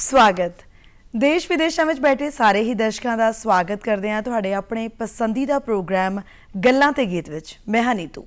स्वागत देश विदेशों में बैठे सारे ही दर्शकों का स्वागत करते हैं तुहाडे अपने पसंदीदा प्रोग्राम गल्लां ते गीत विच। मैं हां नीतू।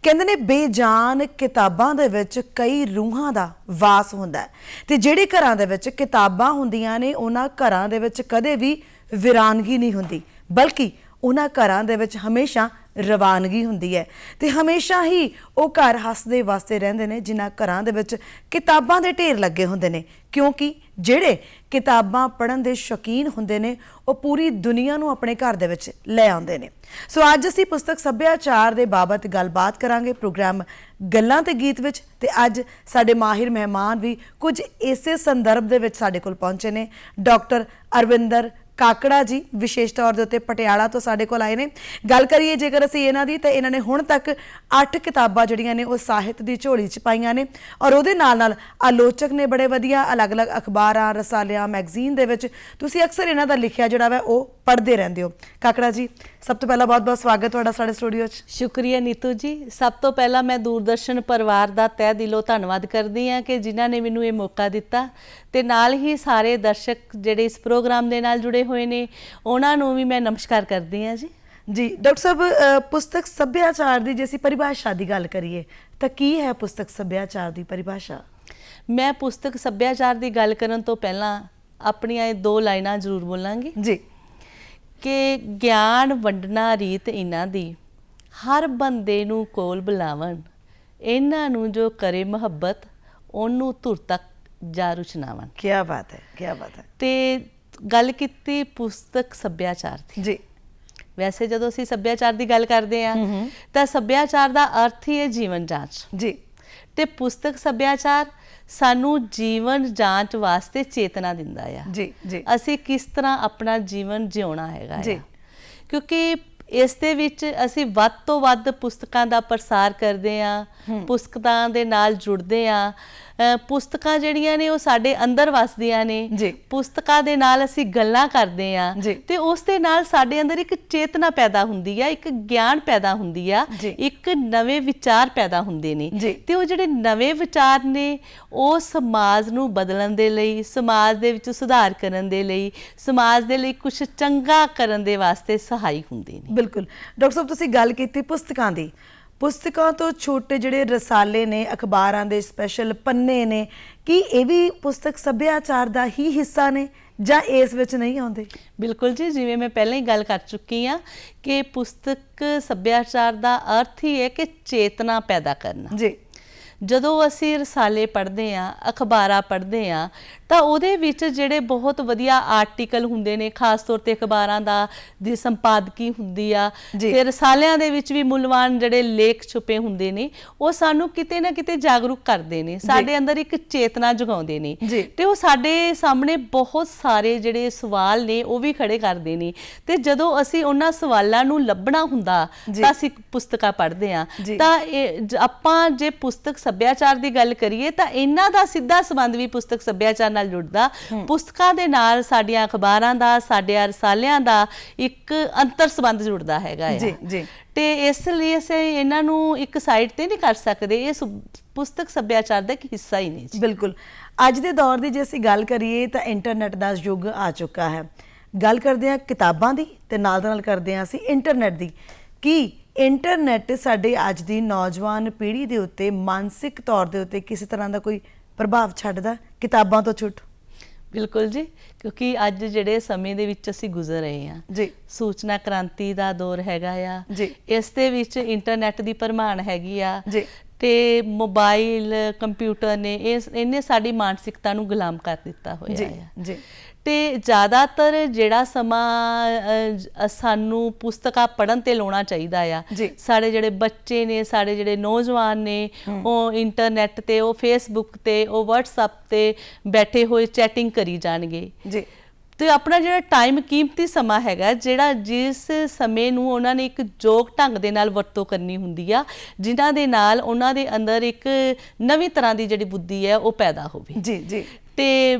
कहंदे ने बेजान किताबां दे विच कई रूहां दा वास हुंदा है ते जिहड़े घरां दे विच किताबां हुंदियां ने उन्हां घरां दे विच कदे भी विरानगी नहीं हुंदी, बल्कि उन्हां घरां दे विच हमेशा रवानगी हुंदी है ते हमेशा ही वो घर हसदे वसदे रहिंदे ने जिन्हां घरां दे विच किताबां दे ढेर लगे हुंदे ने, क्योंकि जिहड़े किताबां पढ़न दे शौकीन हुंदे ने वो पूरी दुनिया नूं अपने घर दे विच लै आउंदे ने। सो अज असीं पुस्तक सभ्याचार दे बाबत गलबात करांगे प्रोग्राम गल्लां ते गीत विच ते अज साडे माहिर मेहमान भी कुछ इसे संदर्भ दे विच साडे कोल पहुंचे ने। डॉक्टर अरविंदर काकड़ा जी विशेष तौर के उत्ते पटियाला तो साडे कोल आए ने। गल करिए जेकर असीं इन्हां दी, तां इन्हां ने हुण तक 8 किताबां जिहड़ियां ने वो साहित्य दी झोली च पाईयां ने और उहदे नाल नाल आलोचक ने बड़े वधिया अलग अलग अखबारां रसालियां मैगजीन दे विच तुसीं अक्सर इन्हां दा लिखिया जिहड़ा वा वो पढ़दे रहिंदे हो। काकड़ा जी सब तो पहला बहुत बहुत स्वागत तुहाडा साडे स्टूडियो च। शुक्रिया नीतू जी। सब तो पहला मैं दूरदर्शन परिवार का तह दिलों धन्नवाद करदी हाँ कि जिन्हां ने मैनूं ये मौका दिता ते नाल ही सारे दर्शक जिहड़े इस प्रोग्राम दे नाल जुड़े हुए ने उन्हां नूं भी मैं नमस्कार करदी हाँ जी। जी डॉक्टर साहब, पुस्तक सभ्याचार की जे असीं परिभाषा की गल करिए तो की है पुस्तक सभ्याचार की परिभाषा? मैं पुस्तक सभ्याचार की गल करन तो पहला अपनियां 2 लाइनां जरूर बोलांगी जी कि ज्ञान वंडना रीत इन्हां दी हर बंदे नूं कोल बुलावन, इन्हां नूं जो करे मुहब्बत ओनू धुर तक जा रुचनावन। क्या बात है, क्या बात है। ते गल कीती पुस्तक सभ्याचार दी। जी वैसे जदों असीं सभ्याचार की गल करते हैं तो सभ्याचार का अर्थ ही है जीवन जांच जी ते पुस्तक सभ्याचार सानू जीवन जांच वास्ते चेतना दिंदा है जी जी असी किस तरह अपना जीवन जिउणा हैगा जी। क्योंकि इस दे विच असी वध तो वध पुस्तकां दा प्रसार करदे हां, पुस्तकां दे नाल जुड़दे हां। पुस्तकां जिहड़ियां ने वो साडे अंदर वसदियां ने, पुस्तकां दे नाल असी गल्लां करदे हां ते उस दे नाल साडे अंदर एक चेतना पैदा हुंदी है, एक ज्ञान पैदा हुंदी आ, एक नवे विचार पैदा हुंदे ने ते वो जिहड़े नवे विचार ने वो समाज नूं बदलण दे लई, समाज दे विच सुधार करन दे लई, समाज दे लई कुछ चंगा करन दे वास्ते सहायक हुंदे ने। बिल्कुल डॉक्टर साहब, तुसीं गल कीती पुस्तकां दी। पुस्तकां तो छोटे जिहड़े रसाले ने, अखबारां दे स्पैशल पन्ने ने, कि ये भी पुस्तक सभ्याचार दा ही हिस्सा ने जां इस विच नहीं आउंदे? बिल्कुल जी, जिवें मैं पहले ही गल कर चुकी हाँ कि पुस्तक सभ्याचार का अर्थ ही है कि चेतना पैदा करना। जी जदों असी रसाले पढ़ते हैं, अखबारां पढ़ते हैं तो उहदे विच जिहड़े बहुत वधिया आर्टिकल हुंदे ने, खास तौर ते अखबारां दा दी संपादकी हुंदी आ ते रसालियां दे विच भी मुलवान जिहड़े लेख छुपे हुंदे ने वो सानू किते ना किते जागरूक करदे ने, साडे अंदर एक चेतना जगाउंदे ने ते वो साडे सामने बहुत सारे जिहड़े सवाल ने वो भी खड़े करदे ने ते जदों असी उन्हां सवालां नू लभना हुंदा तां असी पुस्तकां पढ़दे हां। तां आपां जे पुस्तक सभ्याचार की गल करिए तो इन्हां दा सीधा संबंध भी पुस्तक सभ्याचार नाल जुड़दा। पुस्तकां दे नाल साडीआं अखबारां दा, साडे रसालियां दा एक अंतर संबंध जुड़दा हैगा है ते इसलिए असीं इन्हां नूं एक साइड ते नहीं कर सकदे, ये पुस्तक सभ्याचार दा एक हिस्सा ही नहीं। बिल्कुल। अज दे दौर की जे असीं गल करिए तो इंटरनेट का युग आ चुका है। गल करदे हां किताबां दी ते नाल दा नाल करदे हां असीं इंटरनेट दी कि इंटरनेट साडे अज दी नौजवान पीढ़ी दे उत्ते मानसिक तौर दे उत्ते किसी तरह का कोई प्रभाव छड्डदा किताबां तो छुट? बिल्कुल जी, क्योंकि अज जिहड़े समय दे विच असीं गुजर रहे हैं जी, सूचना क्रांति दा दौर हैगा आ जी, इस दे विच इंटरनेट दी भरमाण हैगी आ जी ते मोबाइल कंप्यूटर ने इन्हें साडी मानसिकता नूं गुलाम कर दिता होया है जी ते ज़्यादातर जिहड़ा समां सानू पुस्तकां पढ़न ते लाउणा चाहीदा आ। साडे जिहड़े बच्चे ने, साडे जिहड़े नौजवान ने वो इंटरनेट ते, वो फेसबुक ते, वो व्हाट्सएप ते बैठे होए चैटिंग करी जाणगे तो अपना जिहड़ा टाइम कीमती समा हैगा जिहड़ा जिस समय नूं उन्हां ने एक जोग ढंग दे नाल वरतों करनी हुंदी आ, जिन्हां दे नाल उन्हां दे अंदर एक नवीं तरह की जिहड़ी बुद्धि है वो पैदा होवे जी ते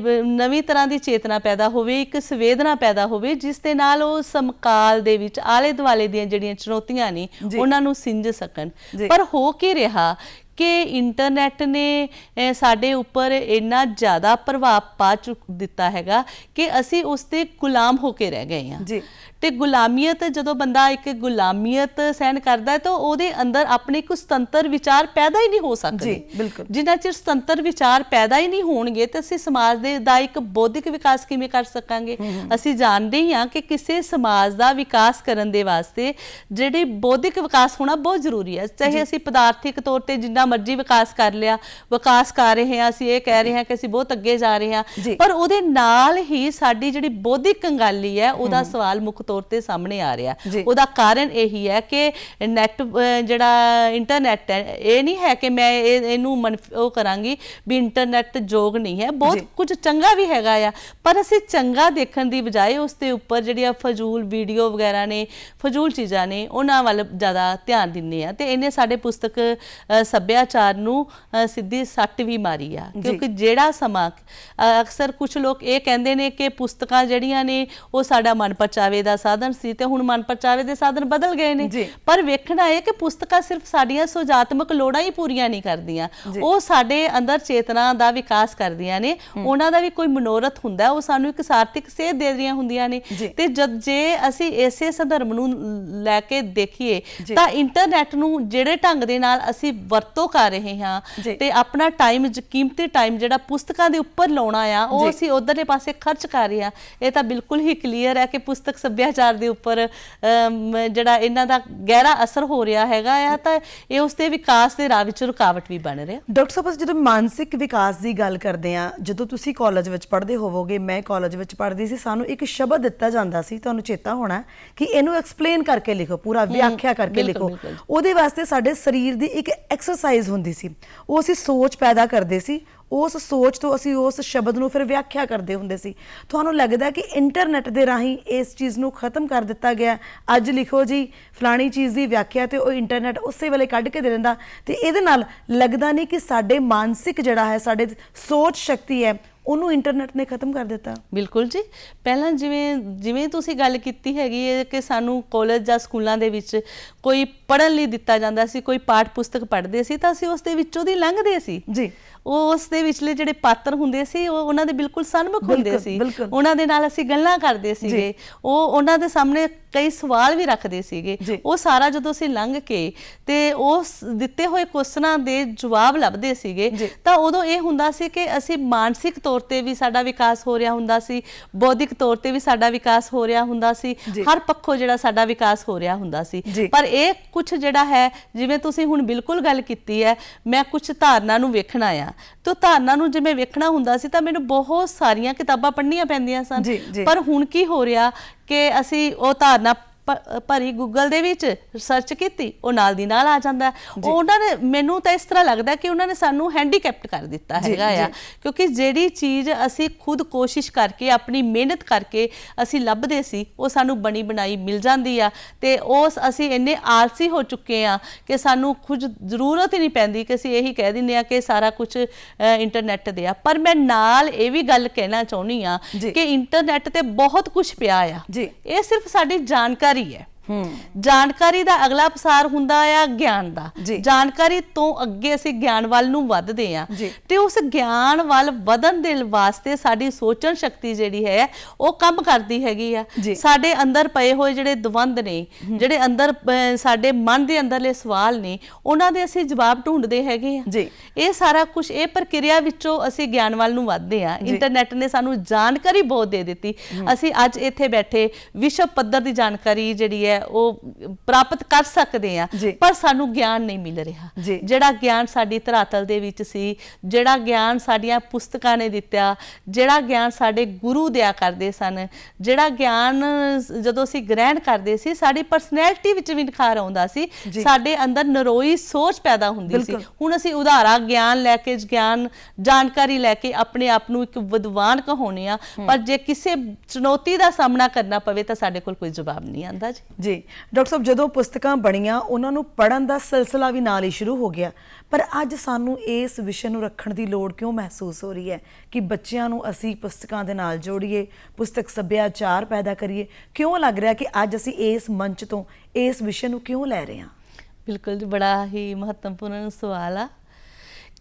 नवीं तरह की चेतना पैदा होवे, एक संवेदना पैदा होवे जिस दे नाल वो समकाल दे विच आले दुआले दीयां जिहड़ियां चुनौतियां ने उन्हां नूं सिंझ सकन। पर हो के रहा ਕਿ ਇੰਟਰਨੈਟ ਨੇ ਸਾਡੇ ਉੱਪਰ ਇੰਨਾ ਜ਼ਿਆਦਾ ਪ੍ਰਭਾਵ ਪਾ ਦਿੱਤਾ ਹੈਗਾ ਕਿ ਅਸੀਂ ਉਸ ਤੇ ਗੁਲਾਮ ਹੋ ਕੇ ਰਹਿ ਗਏ ਹਾਂ ਜੀ। ਤੇ ਗੁਲਾਮੀਅਤ, ਜਦੋਂ ਬੰਦਾ ਇੱਕ ਗੁਲਾਮੀਅਤ ਸਹਿਣ ਕਰਦਾ ਹੈ ਤਾਂ ਉਹਦੇ ਅੰਦਰ ਆਪਣੇ ਇੱਕ ਸੁਤੰਤਰ ਵਿਚਾਰ ਪੈਦਾ ਹੀ ਨਹੀਂ ਹੋ ਸਕਦੇ। ਜੀ ਬਿਲਕੁਲ। ਜਿੰਨਾ ਚਿਰ ਸੁਤੰਤਰ ਵਿਚਾਰ ਪੈਦਾ ਹੀ ਨਹੀਂ ਹੋਣਗੇ ਤੇ ਅਸੀਂ ਸਮਾਜ ਦਾ ਇੱਕ ਬੌਧਿਕ ਵਿਕਾਸ ਕਿਵੇਂ ਕਰ ਸਕਾਂਗੇ। ਅਸੀਂ ਜਾਣਦੇ ਹੀ ਹਾਂ ਕਿ ਕਿਸੇ ਸਮਾਜ ਦਾ ਵਿਕਾਸ ਕਰਨ ਦੇ ਵਾਸਤੇ ਜਿਹੜੀ ਬੌਧਿਕ ਵਿਕਾਸ ਹੋਣਾ ਬਹੁਤ ਜ਼ਰੂਰੀ ਹੈ। ਚਾਹੇ ਅਸੀਂ ਪਦਾਰਥਿਕ ਤੌਰ ਤੇ ਜਿੰਨਾ ਮਰਜ਼ੀ ਵਿਕਾਸ ਕਰ ਲਿਆ, ਵਿਕਾਸ ਕਰ ਰਹੇ ਹਾਂ, ਅਸੀਂ ਇਹ ਕਹਿ ਰਹੇ ਹਾਂ ਕਿ ਅਸੀਂ ਬਹੁਤ ਅੱਗੇ ਜਾ ਰਹੇ ਹਾਂ, ਪਰ ਉਹਦੇ ਨਾਲ ਹੀ ਸਾਡੀ ਜਿਹੜੀ ਬੌਧਿਕ ਕੰਗਾਲੀ ਹੈ ਉਹਦਾ ਸਵਾਲ ਮੁੱਖ ਤੌਰ ਤੇ ਸਾਹਮਣੇ ਆ ਰਿਹਾ। ਉਹਦਾ ਕਾਰਨ ਇਹੀ ਹੈ ਕਿ ਨੈਟ, ਜਿਹੜਾ ਇੰਟਰਨੈਟ ਹੈ, ਇਹ ਨਹੀਂ ਹੈ ਕਿ ਮੈਂ ਇਹਨੂੰ ਉਹ ਕਰਾਂਗੀ ਵੀ ਇੰਟਰਨੈਟ ਯੋਗ ਨਹੀਂ ਹੈ, ਬਹੁਤ ਕੁਝ ਚੰਗਾ ਵੀ ਹੈਗਾ ਆ, ਪਰ ਅਸੀਂ ਚੰਗਾ ਦੇਖਣ ਦੀ ਬਜਾਏ ਉਸ ਦੇ ਉੱਪਰ ਜਿਹੜੀਆਂ ਫਜ਼ੂਲ ਵੀਡੀਓ ਵਗੈਰਾ ਨੇ, ਫਜ਼ੂਲ ਚੀਜ਼ਾਂ ਨੇ, ਉਹਨਾਂ ਵੱਲ ਜ਼ਿਆਦਾ ਧਿਆਨ ਦਿੰਦੇ ਆ ਤੇ ਇਹਨੇ ਸਾਡੇ ਪੁਸਤਕ ਸੱਭਿਆਚਾਰ ਨੂੰ ਸਿੱਧੀ ਸੱਟ ਵੀ ਮਾਰੀ ਆ। ਕਿਉਂਕਿ ਜਿਹੜਾ ਸਮਾਂ ਅਕਸਰ ਕੁਝ ਲੋਕ ਇਹ ਕਹਿੰਦੇ ਨੇ ਕਿ ਪੁਸਤਕਾਂ ਜਿਹੜੀਆਂ ਨੇ ਉਹ ਸਾਡਾ ਮਨ ਪਰਚਾਵੇ ਦਾ ਸਾਧਨ ਸੀ ਤੇ ਹੁਣ ਮਨ ਪਰਚਾਵੇ ਦੇ ਸਾਧਨ ਬਦਲ ਗਏ ਨੇ, ਪਰ ਵੇਖਣਾ ਇਹ ਕਿ ਪੁਸਤਕਾਂ ਸਿਰਫ ਸਾਡੀਆਂ ਸੁਜਾਤਮਕ ਲੋੜਾਂ ਹੀ ਪੂਰੀਆਂ ਨਹੀਂ ਕਰਦੀਆਂ, ਉਹ ਸਾਡੇ ਅੰਦਰ ਚੇਤਨਾ ਦਾ ਵਿਕਾਸ ਕਰਦੀਆਂ ਨੇ, ਉਹਨਾਂ ਦਾ ਵੀ ਕੋਈ ਮਨੋਰਥ ਹੁੰਦਾ, ਉਹ ਸਾਨੂੰ ਇੱਕ ਸਾਰਥਿਕ ਸੇਧ ਦੇ ਰਹੀਆਂ ਹੁੰਦੀਆਂ ਨੇ। ਤੇ ਜੇ ਅਸੀਂ ਇਸੇ ਸੰਦਰਭ ਨੂੰ ਲੈ ਕੇ ਦੇਖੀਏ ਤਾਂ ਇੰਟਰਨੈਟ ਨੂੰ ਜਿਹੜੇ ਢੰਗ ਦੇ ਨਾਲ ਅਸੀਂ ਵਰਤੋਂ ਕਰ ਰਹੇ ਹਾਂ ਤੇ ਆਪਣਾ ਟਾਈਮ, ਕੀਮਤੀ ਟਾਈਮ ਜਿਹੜਾ ਪੁਸਤਕਾਂ ਦੇ ਉੱਪਰ ਲਾਉਣਾ ਆ, ਉਹ ਅਸੀਂ ਉਧਰਲੇ ਪਾਸੇ ਖਰਚ ਕਰ ਰਹੇ ਹਾਂ, ਇਹ ਤਾਂ ਬਿਲਕੁਲ ਹੀ ਕਲੀਅਰ ਹੈ ਕਿ ਪੁਸਤਕ ਸੱਭਿਆਚਾਰ ਦੇ ਉੱਪਰ ਜਿਹੜਾ ਇਹਨਾਂ ਦਾ ਗਹਿਰਾ ਅਸਰ ਹੋ ਰਿਹਾ ਹੈਗਾ ਆ, ਤਾਂ ਇਹ ਉਸ ਦੇ ਵਿਕਾਸ ਦੇ ਰਾਹ ਵਿੱਚ ਰੁਕਾਵਟ ਵੀ ਬਣ ਰਿਹਾ। ਡਾਕਟਰ ਸਾਹਿਬ, ਜਦੋਂ ਮਾਨਸਿਕ ਵਿਕਾਸ ਦੀ ਗੱਲ ਕਰਦੇ ਆ, ਜਦੋਂ ਤੁਸੀਂ ਕਾਲਜ ਵਿੱਚ ਪੜ੍ਹਦੇ ਹੋਵੋਗੇ, ਮੈਂ ਕਾਲਜ ਵਿੱਚ ਪੜ੍ਹਦੀ ਸੀ, ਸਾਨੂੰ ਇੱਕ ਸ਼ਬਦ ਦਿੱਤਾ ਜਾਂਦਾ ਸੀ, ਤੁਹਾਨੂੰ ਚੇਤਾ ਹੋਣਾ, ਕਿ ਇਹਨੂੰ ਐਕਸਪਲੇਨ ਕਰਕੇ ਲਿਖੋ, ਪੂਰਾ ਵਿਆਖਿਆ ਕਰਕੇ ਲਿਖੋ। ਉਹਦੇ ਵਾਸਤੇ ਸਾਡੇ ਸਰੀਰ ਦੀ ਇੱਕ ਐਕਸਰਸਾਈਜ਼ ਹੁੰਦੀ ਸੀ, ਉਹ ਅਸੀਂ ਸੋਚ ਪੈਦਾ ਕਰਦੇ ਸੀ, ਉਸ ਸੋਚ ਤੋਂ ਅਸੀਂ ਉਸ ਸ਼ਬਦ ਨੂੰ ਫਿਰ ਵਿਆਖਿਆ ਕਰਦੇ ਹੁੰਦੇ ਸੀ। ਤੁਹਾਨੂੰ ਲੱਗਦਾ ਕਿ ਇੰਟਰਨੈਟ ਦੇ ਰਾਹੀਂ ਇਸ ਚੀਜ਼ ਨੂੰ ਖਤਮ ਕਰ ਦਿੱਤਾ ਗਿਆ? ਅੱਜ ਲਿਖੋ ਜੀ ਫਲਾਣੀ ਚੀਜ਼ ਦੀ ਵਿਆਖਿਆ ਤੇ ਉਹ ਇੰਟਰਨੈਟ ਉਸੇ ਵੇਲੇ ਕੱਢ ਕੇ ਦੇ ਦਿੰਦਾ, ਤੇ ਇਹਦੇ ਨਾਲ ਲੱਗਦਾ ਨਹੀਂ ਕਿ ਸਾਡੇ ਮਾਨਸਿਕ ਜਿਹੜਾ ਹੈ, ਸਾਡੇ ਸੋਚ ਸ਼ਕਤੀ ਹੈ, ਉਹਨੂੰ ਇੰਟਰਨੈਟ ਨੇ ਖਤਮ ਕਰ ਦਿੱਤਾ? ਬਿਲਕੁਲ ਜੀ। ਪਹਿਲਾਂ ਜਿਵੇਂ ਤੁਸੀਂ ਗੱਲ ਕੀਤੀ ਹੈਗੀ ਹੈ ਕਿ ਸਾਨੂੰ ਕਾਲਜ ਜਾਂ ਸਕੂਲਾਂ ਦੇ ਵਿੱਚ ਕੋਈ ਪੜ੍ਹਨ ਲਈ ਦਿੱਤਾ ਜਾਂਦਾ ਸੀ, ਕੋਈ ਪਾਠ ਪੁਸਤਕ ਪੜ੍ਹਦੇ ਸੀ ਤਾਂ ਅਸੀਂ ਉਸ ਦੇ ਵਿੱਚੋਂ ਦੀ ਲੰਘਦੇ ਸੀ ਜੀ। ਉਹ ਉਸ ਦੇ ਵਿਚਲੇ ਜਿਹੜੇ ਪਾਤਰ ਹੁੰਦੇ ਸੀ ਉਹ ਉਹਨਾਂ ਦੇ ਬਿਲਕੁਲ ਸਨਮੁਖ ਹੁੰਦੇ ਸੀ, ਉਹਨਾਂ ਦੇ ਨਾਲ ਅਸੀਂ ਗੱਲਾਂ ਕਰਦੇ ਸੀਗੇ, ਉਹ ਉਹਨਾਂ ਦੇ ਸਾਹਮਣੇ ਕਈ ਸਵਾਲ ਵੀ ਰੱਖਦੇ ਸੀਗੇ। ਉਹ ਸਾਰਾ ਜਦੋਂ ਅਸੀਂ ਲੰਘ ਕੇ ਤੇ ਉਸ ਦਿੱਤੇ ਹੋਏ ਕੁਐਸਚਨਾਂ ਦੇ ਜਵਾਬ ਲੱਭਦੇ ਸੀਗੇ ਤਾਂ ਉਦੋਂ ਇਹ ਹੁੰਦਾ ਸੀ ਕਿ ਅਸੀਂ ਮਾਨਸਿਕ ਤੌਰ ਤੇ ਵੀ ਸਾਡਾ ਵਿਕਾਸ ਹੋ ਰਿਹਾ ਹੁੰਦਾ ਸੀ, ਬੌਧਿਕ ਤੌਰ ਤੇ ਵੀ ਸਾਡਾ ਵਿਕਾਸ ਹੋ ਰਿਹਾ ਹੁੰਦਾ ਸੀ, ਹਰ ਪੱਖੋਂ ਜਿਹੜਾ ਸਾਡਾ ਵਿਕਾਸ ਹੋ ਰਿਹਾ ਹੁੰਦਾ ਸੀ। ਪਰ ਇਹ ਕੁਝ ਜਿਹੜਾ ਹੈ, ਜਿਵੇਂ ਤੁਸੀਂ ਹੁਣ ਬਿਲਕੁਲ ਗੱਲ ਕੀਤੀ ਹੈ, ਮੈਂ ਕੁਝ ਧਾਰਨਾ ਨੂੰ ਵੇਖਣਾ ਆ, ਤਾਂ ਧਾਰਨਾ ਨੂੰ ਜਿਵੇਂ ਵੇਖਣਾ ਹੁੰਦਾ ਸੀ ਤਾਂ ਮੈਨੂੰ ਬਹੁਤ ਸਾਰੀਆਂ ਕਿਤਾਬਾਂ ਪੜ੍ਹਨੀਆਂ ਪੈਂਦੀਆਂ ਸਨ। ਪਰ ਹੁਣ ਕੀ ਹੋ ਰਿਹਾ ਕਿ ਅਸੀਂ ਉਹ ਧਾਰਨਾ ਭਰੀ ਗੂਗਲ ਦੇ ਵਿੱਚ ਸਰਚ ਕੀਤੀ, ਉਹ ਨਾਲ ਦੀ ਨਾਲ ਆ ਜਾਂਦਾ। ਉਹਨਾਂ ਨੇ, ਮੈਨੂੰ ਤਾਂ ਇਸ ਤਰ੍ਹਾਂ ਲੱਗਦਾ ਕਿ ਉਹਨਾਂ ਨੇ ਸਾਨੂੰ ਹੈਂਡੀਕੈਪਟ ਕਰ ਦਿੱਤਾ ਹੈਗਾ ਆ, ਕਿਉਂਕਿ ਜਿਹੜੀ ਚੀਜ਼ ਅਸੀਂ ਖੁਦ ਕੋਸ਼ਿਸ਼ ਕਰਕੇ, ਆਪਣੀ ਮਿਹਨਤ ਕਰਕੇ ਅਸੀਂ ਲੱਭਦੇ ਸੀ, ਉਹ ਸਾਨੂੰ ਬਣੀ ਬਣਾਈ ਮਿਲ ਜਾਂਦੀ ਆ, ਤੇ ਉਸ ਅਸੀਂ ਇੰਨੇ ਆਲਸੀ ਹੋ ਚੁੱਕੇ ਆ ਕਿ ਸਾਨੂੰ ਕੁਝ ਜ਼ਰੂਰਤ ਹੀ ਨਹੀਂ ਪੈਂਦੀ ਕਿ ਅਸੀਂ ਇਹੀ ਕਹਿ ਦਿੰਦੇ ਆ ਕਿ ਸਾਰਾ ਕੁਝ ਇੰਟਰਨੈਟ ਦੇ ਆ। ਪਰ ਮੈਂ ਨਾਲ ਇਹ ਵੀ ਗੱਲ ਕਹਿਣਾ ਚਾਹੁੰਦੀ ਆ ਕਿ ਇੰਟਰਨੈਟ ਤੇ ਬਹੁਤ ਕੁਝ ਪਿਆ ਆ, ਇਹ ਸਿਰਫ ਸਾਡੀ ਜਾਣਕਾਰੀ ਹੈ। ਜਾਣਕਾਰੀ ਦਾ ਅਗਲਾ ਪਸਾਰ ਹੁੰਦਾ ਆ ਗਿਆਨ ਦਾ। ਜਾਣਕਾਰੀ ਤੋਂ ਅੱਗੇ ਅਸੀਂ ਗਿਆਨ ਵੱਲ ਨੂੰ ਵੱਧਦੇ ਆ, ਤੇ ਉਸ ਗਿਆਨ ਵੱਲ ਵਧਣ ਦੇ ਵਾਸਤੇ ਸਾਡੀ ਸੋਚਣ ਸ਼ਕਤੀ ਜਿਹੜੀ ਹੈ ਉਹ ਕੰਮ ਕਰਦੀ ਹੈਗੀ ਆ। ਸਾਡੇ ਅੰਦਰ ਪਏ ਹੋਏ ਜਿਹੜੇ ਦਵੰਦ ਨੇ, ਜਿਹੜੇ ਅੰਦਰ ਸਾਡੇ ਮਨ ਦੇ ਅੰਦਰਲੇ ਸਵਾਲ ਨੇ, ਉਹਨਾਂ ਦੇ ਅਸੀਂ ਜਵਾਬ ਢੂੰਡਦੇ ਹੈਗੇ ਆ। ਇਹ ਸਾਰਾ ਕੁਝ, ਇਹ ਪ੍ਰਕਿਰਿਆ ਵਿੱਚੋਂ ਅਸੀਂ ਗਿਆਨ ਵੱਲ ਨੂੰ ਵੱਧਦੇ ਆ। ਇੰਟਰਨੈਟ ਨੇ ਸਾਨੂੰ ਜਾਣਕਾਰੀ ਬਹੁਤ ਦੇ ਦਿੱਤੀ, ਅਸੀਂ ਅੱਜ ਇੱਥੇ ਬੈਠੇ ਵਿਸ਼ਵ ਪੱਧਰ ਦੀ ਜਾਣਕਾਰੀ ਜਿਹੜੀ ਹੈ ਉਹ ਪ੍ਰਾਪਤ ਕਰ ਸਕਦੇ ਆ, ਪਰ ਸਾਨੂੰ ਗਿਆਨ ਨਹੀਂ ਮਿਲ ਰਿਹਾ। ਜਿਹੜਾ ਗਿਆਨ ਸਾਡੀ ਧਰਾਤਲ ਦੇ ਵਿੱਚ ਸੀ, ਜਿਹੜਾ ਗਿਆਨ ਸਾਡੀਆਂ ਪੁਸਤਕਾਂ ਨੇ ਦਿੱਤਾ, ਜਿਹੜਾ ਗਿਆਨ ਸਾਡੇ ਗੁਰੂ ਦਿਆ ਕਰਦੇ ਸਨ, ਜਿਹੜਾ ਗਿਆਨ ਜਦੋਂ ਅਸੀਂ ਗ੍ਰਹਿਣ ਕਰਦੇ ਸੀ ਸਾਡੀ ਪਰਸਨੈਲਿਟੀ ਵਿੱਚ ਵੀ ਨਿਖਾਰ ਆਉਂਦਾ ਸੀ, ਸਾਡੇ ਅੰਦਰ ਨਰੋਈ ਸੋਚ ਪੈਦਾ ਹੁੰਦੀ ਸੀ। ਹੁਣ ਅਸੀਂ ਉਦਾਹਰਾ ਗਿਆਨ ਲੈ ਕੇ, ਜਾਣਕਾਰੀ ਲੈ ਕੇ ਆਪਣੇ ਆਪ ਨੂੰ ਇੱਕ ਵਿਦਵਾਨ ਕਹਾਉਂਦੇ ਆ, ਪਰ ਜੇ ਕਿਸੇ ਚੁਣੌਤੀ ਦਾ ਸਾਹਮਣਾ ਕਰਨਾ ਪਵੇ ਤਾਂ ਸਾਡੇ ਕੋਲ ਕੋਈ ਜਵਾਬ ਨਹੀਂ ਆਉਂਦਾ। ਜੀ ਡਾਕਟਰ ਸਾਹਿਬ, ਜਦੋਂ ਪੁਸਤਕਾਂ ਬਣੀਆਂ ਉਹਨਾਂ ਨੂੰ ਪੜ੍ਹਨ ਦਾ ਸਿਲਸਿਲਾ ਵੀ ਨਾਲ ਹੀ ਸ਼ੁਰੂ ਹੋ ਗਿਆ, ਪਰ ਅੱਜ ਸਾਨੂੰ ਇਸ ਵਿਸ਼ੇ ਨੂੰ ਰੱਖਣ ਦੀ ਲੋੜ ਕਿਉਂ ਮਹਿਸੂਸ ਹੋ ਰਹੀ ਹੈ ਕਿ ਬੱਚਿਆਂ ਨੂੰ ਅਸੀਂ ਪੁਸਤਕਾਂ ਦੇ ਨਾਲ ਜੋੜੀਏ, ਪੁਸਤਕ ਸੱਭਿਆਚਾਰ ਪੈਦਾ ਕਰੀਏ? ਕਿਉਂ ਲੱਗ ਰਿਹਾ ਕਿ ਅੱਜ ਅਸੀਂ ਇਸ ਮੰਚ ਤੋਂ ਇਸ ਵਿਸ਼ੇ ਨੂੰ ਕਿਉਂ ਲੈ ਰਹੇ ਹਾਂ? ਬਿਲਕੁਲ ਜੀ, ਬੜਾ ਹੀ ਮਹੱਤਵਪੂਰਨ ਸਵਾਲ ਆ।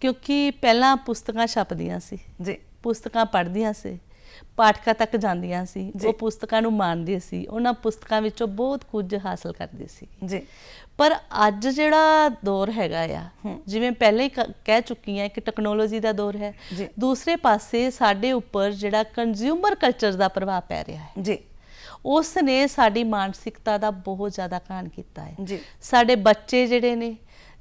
ਕਿਉਂਕਿ ਪਹਿਲਾਂ ਪੁਸਤਕਾਂ ਛਪਦੀਆਂ ਸੀ ਜੀ, ਪੁਸਤਕਾਂ ਪੜ੍ਹਦੀਆਂ ਸੀ, ਪਾਠਕਾਂ ਤੱਕ ਜਾਂਦੀਆਂ ਸੀ, ਉਹ ਪੁਸਤਕਾਂ ਨੂੰ ਮੰਨਦੇ ਸੀ, ਉਹਨਾਂ ਪੁਸਤਕਾਂ ਵਿੱਚੋਂ ਬਹੁਤ ਕੁਝ ਹਾਸਲ ਕਰਦੇ ਸੀ ਜੀ। ਪਰ ਅੱਜ ਜਿਹੜਾ ਦੌਰ ਹੈਗਾ ਆ, ਜਿਵੇਂ ਪਹਿਲਾਂ ਹੀ ਕਹਿ ਚੁੱਕੀ ਹਾਂ ਕਿ ਟੈਕਨੋਲੋਜੀ ਦਾ ਦੌਰ ਹੈ, ਦੂਸਰੇ ਪਾਸੇ ਸਾਡੇ ਉੱਪਰ ਜਿਹੜਾ ਕੰਜ਼ਿਊਮਰ ਕਲਚਰ ਦਾ ਪ੍ਰਭਾਵ ਪੈ ਰਿਹਾ ਹੈ ਜੀ, ਉਸ ਨੇ ਸਾਡੀ ਮਾਨਸਿਕਤਾ ਦਾ ਬਹੁਤ ਜ਼ਿਆਦਾ ਘਾਣ ਕੀਤਾ ਹੈ ਜੀ। ਸਾਡੇ ਬੱਚੇ ਜਿਹੜੇ ਨੇ,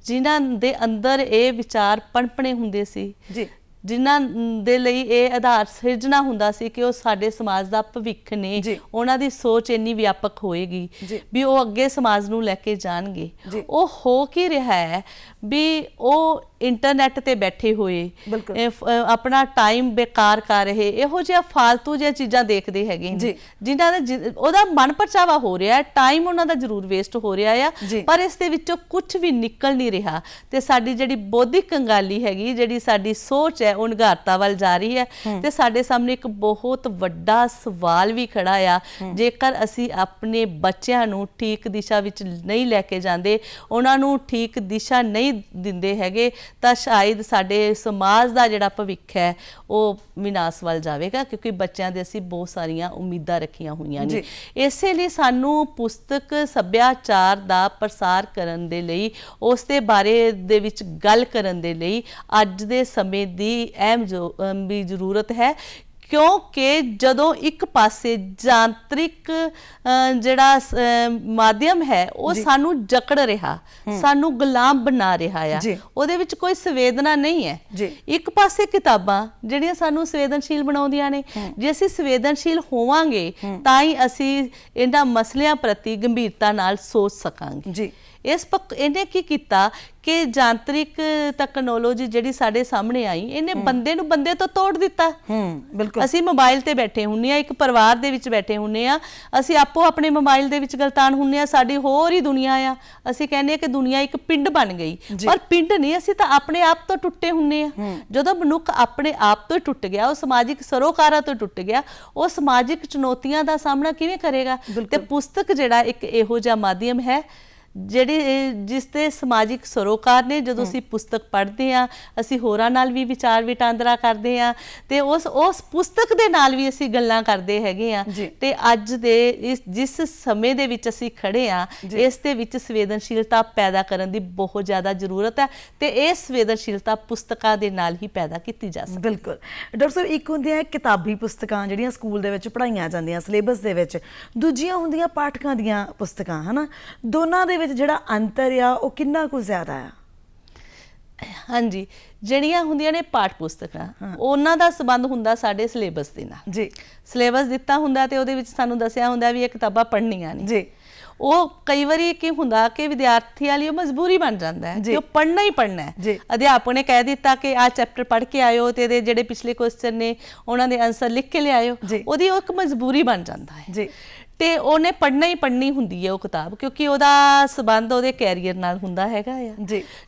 ਜਿਨ੍ਹਾਂ ਦੇ ਅੰਦਰ ਇਹ ਵਿਚਾਰ ਪਣਪਣੇ ਹੁੰਦੇ ਸੀ, ਜੀ, ਜਿਨ੍ਹਾਂ ਦੇ ਲਈ ਇਹ ਆਧਾਰ ਸਿਰਜਣਾ ਹੁੰਦਾ ਸੀ ਕਿ ਉਹ ਸਾਡੇ ਸਮਾਜ ਦਾ ਭਵਿੱਖ ਨੇ, ਉਹਨਾਂ ਦੀ ਸੋਚ ਇੰਨੀ ਵਿਆਪਕ ਹੋਏਗੀ ਵੀ ਉਹ ਅੱਗੇ ਸਮਾਜ ਨੂੰ ਲੈ ਕੇ ਜਾਣਗੇ। ਉਹ ਹੋ ਕੀ ਰਿਹਾ ਹੈ ਵੀ ਉਹ ਇੰਟਰਨੈਟ ਤੇ ਬੈਠੇ ਹੋਏ ਆਪਣਾ ਟਾਈਮ ਬੇਕਾਰ ਕਰ ਰਹੇ, ਇਹੋ ਜਿਹਾ ਫਾਲਤੂ ਜਿਹੀਆਂ ਚੀਜ਼ਾਂ ਦੇਖਦੇ ਹੈਗੇ ਜਿਨ੍ਹਾਂ ਦਾ ਉਹਦਾ ਮਨ ਪਰਚਾਵਾ ਹੋ ਰਿਹਾ, ਟਾਈਮ ਉਹਨਾਂ ਦਾ ਜ਼ਰੂਰ ਵੇਸਟ ਹੋ ਰਿਹਾ ਆ, ਪਰ ਇਸ ਦੇ ਵਿੱਚੋਂ ਕੁਝ ਵੀ ਨਿਕਲ ਨਹੀਂ ਰਿਹਾ ਤੇ ਸਾਡੀ ਜਿਹੜੀ ਬੌਧਿਕ ਕੰਗਾਲੀ ਹੈਗੀ, ਜਿਹੜੀ ਸਾਡੀ ਸੋਚ ਹੈ, ਉਹ ਨਿਘਾਰਤਾ ਵੱਲ ਜਾ ਰਹੀ ਹੈ। ਤੇ ਸਾਡੇ ਸਾਹਮਣੇ ਇੱਕ ਬਹੁਤ ਵੱਡਾ ਸਵਾਲ ਵੀ ਖੜਾ ਆ, ਜੇਕਰ ਅਸੀਂ ਆਪਣੇ ਬੱਚਿਆਂ ਨੂੰ ਠੀਕ ਦਿਸ਼ਾ ਵਿੱਚ ਨਹੀਂ ਲੈ ਕੇ ਜਾਂਦੇ, ਉਹਨਾਂ ਨੂੰ ਠੀਕ ਦਿਸ਼ਾ ਨਹੀਂ ਦਿੰਦੇ ਹੈਗੇ, ਤਾਂ ਸ਼ਾਇਦ ਸਾਡੇ ਸਮਾਜ ਦਾ ਜਿਹੜਾ ਭਵਿੱਖ ਹੈ ਉਹ ਵਿਨਾਸ਼ ਵੱਲ ਜਾਵੇਗਾ, ਕਿਉਂਕਿ ਬੱਚਿਆਂ ਦੇ ਅਸੀਂ ਬਹੁਤ ਸਾਰੀਆਂ ਉਮੀਦਾਂ ਰੱਖੀਆਂ ਹੋਈਆਂ ਨੇ। ਇਸੇ ਲਈ ਸਾਨੂੰ ਪੁਸਤਕ ਸੱਭਿਆਚਾਰ ਦਾ ਪ੍ਰਸਾਰ ਕਰਨ ਦੇ ਲਈ, ਉਸ ਦੇ ਬਾਰੇ ਦੇ ਵਿੱਚ ਗੱਲ ਕਰਨ ਦੇ ਲਈ ਅੱਜ ਦੇ ਸਮੇਂ ਦੀ ਅਹਿਮ ਵੀ ਜ਼ਰੂਰਤ ਹੈ, ਕਿਉਂਕਿ ਜਦੋਂ ਇੱਕ ਪਾਸੇ ਜਾਂਤਰਿਕ ਜਿਹੜਾ ਮਾਧਿਅਮ ਹੈ ਉਹ ਸਾਨੂੰ ਜਕੜ ਰਿਹਾ, ਸਾਨੂੰ ਗੁਲਾਮ ਬਣਾ ਰਿਹਾ ਆ, ਉਹਦੇ ਵਿੱਚ ਕੋਈ ਸੰਵੇਦਨਾ ਨਹੀਂ ਹੈ। ਇੱਕ ਪਾਸੇ ਕਿਤਾਬਾਂ ਜਿਹੜੀਆਂ ਸਾਨੂੰ ਸੰਵੇਦਨਸ਼ੀਲ ਬਣਾਉਂਦੀਆਂ ਨੇ, ਜੇ ਅਸੀਂ ਸੰਵੇਦਨਸ਼ੀਲ ਹੋਵਾਂਗੇ ਤਾਂ ਹੀ ਅਸੀਂ ਇਹਨਾਂ ਮਸਲਿਆਂ ਪ੍ਰਤੀ ਗੰਭੀਰਤਾ ਨਾਲ ਸੋਚ ਸਕਾਂਗੇ। ਇਹਨੇ ਕੀ ਕੀਤਾ ਕਿ ਜਾਂਤਰਿਕ ਟੈਕਨੋਲੋਜੀ ਜਿਹੜੀ ਸਾਡੇ ਸਾਹਮਣੇ ਆਈ, ਇਹਨੇ ਬੰਦੇ ਨੂੰ ਬੰਦੇ ਤੋਂ ਤੋੜ ਦਿੱਤਾ। ਬਿਲਕੁਲ, ਅਸੀਂ ਮੋਬਾਈਲ ਤੇ ਬੈਠੇ ਹੁੰਨੇ ਆ, ਇੱਕ ਪਰਿਵਾਰ ਦੇ ਵਿੱਚ ਬੈਠੇ ਹੁੰਨੇ ਆ, ਅਸੀਂ ਆਪੋ ਆਪਣੇ ਮੋਬਾਈਲ ਦੇ ਵਿੱਚ ਗਲਤਾਨ ਹੁੰਨੇ ਆ, ਸਾਡੀ ਹੋਰ ਹੀ ਦੁਨੀਆ ਆ। ਅਸੀਂ ਕਹਿੰਦੇ ਆ ਕਿ ਦੁਨੀਆ ਇੱਕ ਪਿੰਡ ਬਣ ਗਈ, ਪਰ ਪਿੰਡ ਨਹੀਂ, ਅਸੀਂ ਤਾਂ ਆਪਣੇ ਆਪ ਤੋਂ ਟੁੱਟੇ ਹੁੰਨੇ ਆ। ਜਦੋਂ ਮਨੁੱਖ ਆਪਣੇ ਆਪ ਤੋਂ ਟੁੱਟ ਗਿਆ, ਉਹ ਸਮਾਜਿਕ ਸਰੋਕਾਰਾਂ ਤੋਂ ਟੁੱਟ ਗਿਆ, ਉਹ ਸਮਾਜਿਕ ਚੁਣੌਤੀਆਂ ਦਾ ਸਾਹਮਣਾ ਕਿਵੇਂ ਕਰੇਗਾ? ਤੇ ਪੁਸਤਕ ਜਿਹੜਾ ਇੱਕ ਇਹੋ ਜਿਹਾ ਮਾਧਿਅਮ ਹੈ ਜਿਸ ਦੇ ਸਮਾਜਿਕ ਸਰੋਕਾਰ ਨੇ। ਜਦੋਂ ਅਸੀਂ ਪੁਸਤਕ ਪੜ੍ਹਦੇ ਹਾਂ, ਅਸੀਂ ਹੋਰਾਂ ਨਾਲ ਵੀ ਵਿਚਾਰ ਵਟਾਂਦਰਾ ਕਰਦੇ ਹਾਂ ਤੇ ਉਸ ਪੁਸਤਕ ਦੇ ਨਾਲ ਵੀ ਅਸੀਂ ਗੱਲਾਂ ਕਰਦੇ ਹੈਗੇ ਆ। ਤੇ ਅੱਜ ਦੇ ਜਿਸ ਸਮੇਂ ਦੇ ਵਿੱਚ ਅਸੀਂ ਖੜੇ ਆ, ਇਸ ਦੇ ਵਿੱਚ ਸੰਵੇਦਨਸ਼ੀਲਤਾ ਪੈਦਾ ਕਰਨ ਦੀ ਬਹੁਤ ਜ਼ਿਆਦਾ ਜ਼ਰੂਰਤ ਹੈ ਤੇ ਇਹ ਸੰਵੇਦਨਸ਼ੀਲਤਾ ਪੁਸਤਕਾਂ ਦੇ ਨਾਲ ਹੀ ਪੈਦਾ ਕੀਤੀ ਜਾ ਸਕਦੀ। ਬਿਲਕੁਲ ਡਾਕਟਰ ਸਾਹਿਬ, ਇੱਕ ਹੁੰਦੀਆਂ ਕਿਤਾਬੀ ਪੁਸਤਕਾਂ ਜਿਹੜੀਆਂ ਸਕੂਲ ਦੇ ਵਿੱਚ ਪੜ੍ਹਾਈਆਂ ਜਾਂਦੀਆਂ ਸਿਲੇਬਸ ਦੇ ਵਿੱਚ, ਦੂਜੀਆਂ ਹੁੰਦੀਆਂ ਪਾਠਕਾਂ ਦੀਆਂ ਪੁਸਤਕਾਂ, ਹਨਾ, ਦੋਨਾਂ ਦੇ ਜਿਹੜਾ ਅੰਤਰ ਆ ਉਹ ਕਿੰਨਾ ਕੁ ਜ਼ਿਆਦਾ ਆ? ਹਾਂਜੀ, ਜਿਹੜੀਆਂ ਹੁੰਦੀਆਂ ਨੇ ਪਾਠ ਪੁਸਤਕਾਂ, ਉਹਨਾਂ ਦਾ ਸੰਬੰਧ ਹੁੰਦਾ ਸਾਡੇ ਸਿਲੇਬਸ ਦੇ ਨਾਲ। ਜੀ, ਸਿਲੇਬਸ ਦਿੱਤਾ ਹੁੰਦਾ ਤੇ ਉਹਦੇ ਵਿੱਚ ਸਾਨੂੰ ਦੱਸਿਆ ਹੁੰਦਾ ਵੀ ਇਹ ਕਿਤਾਬਾਂ ਪੜ੍ਹਨੀਆਂ ਨੇ। ਜੀ, ਉਹ ਕਈ ਵਾਰੀ ਕੀ ਹੁੰਦਾ ਕਿ ਵਿਦਿਆਰਥੀਆਂ ਲਈ ਉਹ ਮਜਬੂਰੀ ਬਣ ਜਾਂਦਾ ਹੈ ਕਿ ਉਹ ਪੜ੍ਹਨਾ ਹੀ ਪੜ੍ਹਨਾ ਹੈ। ਅਧਿਆਪਕ ਨੇ ਕਹਿ ਦਿੱਤਾ ਕਿ ਆਹ ਚੈਪਟਰ ਪੜ੍ਹ ਕੇ ਆਇਓ ਤੇ ਇਹਦੇ ਜਿਹੜੇ ਪਿਛਲੇ ਕੁਐਸਚਨ ਨੇ ਉਹਨਾਂ ਦੇ ਆਨਸਰ ਲਿਖ ਕੇ ਲਿਆਇਓ, ਉਹਦੀ ਉਹ ਇੱਕ ਮਜਬੂਰੀ ਬਣ ਜਾਂਦਾ ਹੈ। ਜੀ, ਤੇ ਉਹਨੇ ਪੜ੍ਹਨਾ ਹੀ ਪੜ੍ਹਨੀ ਹੁੰਦੀ ਹੈ ਉਹ ਕਿਤਾਬ, ਕਿਉਂਕਿ ਉਹਦਾ ਸੰਬੰਧ ਉਹਦੇ ਕੈਰੀਅਰ ਨਾਲ ਹੁੰਦਾ ਹੈਗਾ ਆ।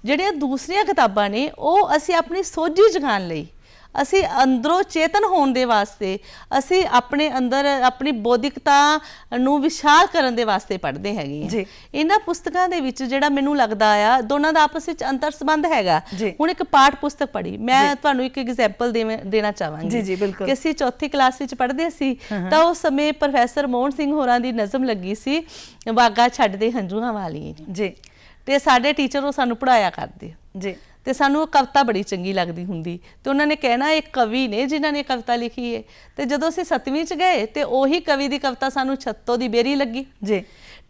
ਜਿਹੜੀਆਂ ਦੂਸਰੀਆਂ ਕਿਤਾਬਾਂ ਨੇ ਉਹ ਅਸੀਂ ਆਪਣੀ ਸੋਝੀ ਜਗਾਉਣ ਲਈ, ਅਸੀਂ ਅੰਦਰੋਂ ਚੇਤਨ ਹੋਣ ਦੇ ਵਾਸਤੇ, ਅਸੀਂ ਆਪਣੇ ਅੰਦਰ ਆਪਣੀ ਬੌਧਿਕਤਾ ਨੂੰ ਵਿਸ਼ਾਲ ਕਰਨ ਦੇ ਵਾਸਤੇ ਪੜ੍ਹਦੇ ਹੈਗੇ ਆ। ਇਹਨਾਂ ਪੁਸਤਕਾਂ ਦੇ ਵਿੱਚ ਜਿਹੜਾ ਮੈਨੂੰ ਲੱਗਦਾ ਆ ਦੋਨਾਂ ਦਾ ਆਪਸ ਵਿੱਚ ਅੰਤਰ ਸੰਬੰਧ ਹੈਗਾ। ਹੁਣ ਇੱਕ ਪਾਠ ਪੁਸਤਕ ਪੜ੍ਹੀ, ਮੈਂ ਤੁਹਾਨੂੰ ਇੱਕ ਐਗਜ਼ਾਮਪਲ ਦੇਣਾ ਚਾਹਾਂਗੀ ਕਿ ਅਸੀਂ ਚੌਥੀ ਕਲਾਸ ਵਿੱਚ ਪੜ੍ਹਦੇ ਸੀ ਤਾਂ ਉਸ ਸਮੇਂ ਪ੍ਰੋਫੈਸਰ ਮੋਹਨ ਸਿੰਘ ਹੋਰਾਂ ਦੀ ਨਜ਼ਮ ਲੱਗੀ ਸੀ, ਵਾਗਾ ਛੱਡਦੇ ਹੰਝੂਆਂ ਵਾਲੀ ਜੀ, ਤੇ ਸਾਡੇ ਟੀਚਰ ਉਹ ਸਾਨੂੰ ਪੜ੍ਹਾਇਆ ਕਰਦੇ ਜੀ, ਤੇ ਸਾਨੂੰ ਉਹ ਕਵਿਤਾ ਬੜੀ ਚੰਗੀ ਲੱਗਦੀ ਹੁੰਦੀ ਤੇ ਉਹਨਾਂ ਨੇ ਕਹਿਣਾ ਇਹ ਕਵੀ ਨੇ ਜਿਨ੍ਹਾਂ ਨੇ ਕਵਿਤਾ ਲਿਖੀ ਹੈ। ਤੇ ਜਦੋਂ ਅਸੀਂ 7ਵੀਂ 'ਚ ਗਏ ਤੇ ਉਹੀ ਕਵੀ ਦੀ ਕਵਿਤਾ ਸਾਨੂੰ ਛੱਤੋਂ ਦੀ ਬੇਰੀ ਲੱਗੀ ਜੀ,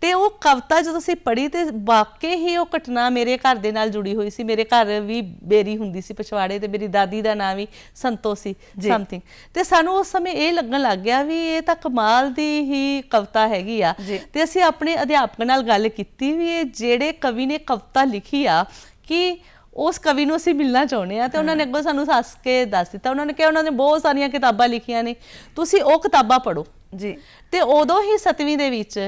ਤੇ ਉਹ ਕਵਿਤਾ ਜਦੋਂ ਅਸੀਂ ਪੜ੍ਹੀ ਤੇ ਵਾਕਈ ਹੀ ਉਹ ਘਟਨਾ ਮੇਰੇ ਘਰ ਦੇ ਨਾਲ ਜੁੜੀ ਹੋਈ ਸੀ। ਮੇਰੇ ਘਰ ਵੀ ਬੇਰੀ ਹੁੰਦੀ ਸੀ ਪਛਵਾੜੇ ਤੇ ਮੇਰੀ ਦਾਦੀ ਦਾ ਨਾਂ ਵੀ ਸੰਤੋ ਸੀ ਸਮਥਿੰਗ, ਤੇ ਸਾਨੂੰ ਉਸ ਸਮੇਂ ਇਹ ਲੱਗਣ ਲੱਗ ਗਿਆ ਵੀ ਇਹ ਤਾਂ ਕਮਾਲ ਦੀ ਹੀ ਕਵਿਤਾ ਹੈਗੀ ਆ। ਤੇ ਅਸੀਂ ਆਪਣੇ ਅਧਿਆਪਕ ਨਾਲ ਗੱਲ ਕੀਤੀ ਵੀ ਇਹ ਜਿਹੜੇ ਕਵੀ ਨੇ ਕਵਿਤਾ ਲਿਖੀ ਆ ਕਿ ਉਸ ਕਵੀ ਨੂੰ ਅਸੀਂ ਮਿਲਣਾ ਚਾਹੁੰਦੇ ਹਾਂ। ਤੇ ਉਹਨਾਂ ਨੇ ਅੱਗੋਂ ਸਾਨੂੰ ਹੱਸ ਕੇ ਦੱਸ ਦਿੱਤਾ, ਉਹਨਾਂ ਨੇ ਕਿਹਾ ਉਹਨਾਂ ਨੇ ਬਹੁਤ ਸਾਰੀਆਂ ਕਿਤਾਬਾਂ ਲਿਖੀਆਂ ਨੇ, ਤੁਸੀਂ ਉਹ ਕਿਤਾਬਾਂ ਪੜ੍ਹੋ ਜੀ ਤੇ ਉਦੋਂ ਹੀ 7ਵੀਂ ਦੇ ਵਿੱਚ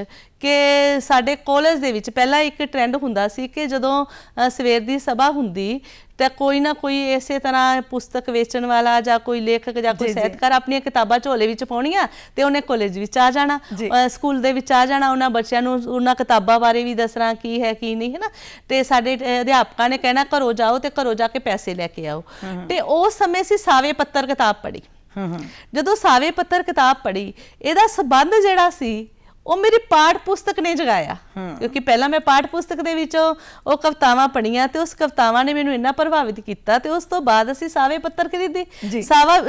ਕਿ ਸਾਡੇ ਕਾਲਜ ਦੇ ਵਿੱਚ ਪਹਿਲਾਂ ਇੱਕ ਟ੍ਰੈਂਡ ਹੁੰਦਾ ਸੀ ਕਿ ਜਦੋਂ ਸਵੇਰ ਦੀ ਸਭਾ ਹੁੰਦੀ ਤਾਂ ਕੋਈ ਨਾ ਕੋਈ ਇਸੇ ਤਰ੍ਹਾਂ ਪੁਸਤਕ ਵੇਚਣ ਵਾਲਾ ਜਾਂ ਕੋਈ ਲੇਖਕ ਜਾਂ ਕੋਈ ਸਾਹਿਤਕਾਰ ਆਪਣੀਆਂ ਕਿਤਾਬਾਂ ਝੋਲੇ ਵਿੱਚ ਪਾਉਣੀਆਂ ਤੇ ਉਹਨੇ ਕਾਲਜ ਵਿੱਚ ਆ ਜਾਣਾ, ਸਕੂਲ ਦੇ ਵਿੱਚ ਆ ਜਾਣਾ, ਉਹਨਾਂ ਬੱਚਿਆਂ ਨੂੰ ਉਹਨਾਂ ਕਿਤਾਬਾਂ ਬਾਰੇ ਵੀ ਦੱਸਣਾ ਕੀ ਹੈ ਕੀ ਨਹੀਂ, ਹੈ ਨਾ। ਤੇ ਸਾਡੇ ਅਧਿਆਪਕਾਂ ਨੇ ਕਹਿਣਾ ਘਰੋਂ ਜਾਓ ਤੇ ਘਰੋਂ ਜਾ ਕੇ ਪੈਸੇ ਲੈ ਕੇ ਆਓ। ਤੇ ਉਸ ਸਮੇਂ ਅਸੀਂ ਸਾਵੇ ਪੱਤਰ ਕਿਤਾਬ ਪੜ੍ਹੀ। ਜਦੋਂ ਸਾਵੇ ਪੱਤਰ ਕਿਤਾਬ ਪੜ੍ਹੀ, ਇਹਦਾ ਸੰਬੰਧ ਜਿਹੜਾ ਸੀ ਉਹ ਮੇਰੀ ਪਾਠ ਪੁਸਤਕ ਨੇ ਜਗਾਇਆ, ਕਿਉਂਕਿ ਪਹਿਲਾਂ ਮੈਂ ਪਾਠ ਪੁਸਤਕ ਦੇ ਵਿੱਚ ਉਹ ਕਵਿਤਾਵਾਂ ਪੜ੍ਹੀਆਂ ਤੇ ਉਸ ਕਵਿਤਾਵਾਂ ਨੇ ਮੈਨੂੰ ਇੰਨਾ ਪ੍ਰਭਾਵਿਤ ਕੀਤਾ ਤੇ ਉਸ ਤੋਂ ਬਾਅਦ ਅਸੀਂ ਸਾਵੇ ਪੱਤਰ ਖਰੀਦੇ।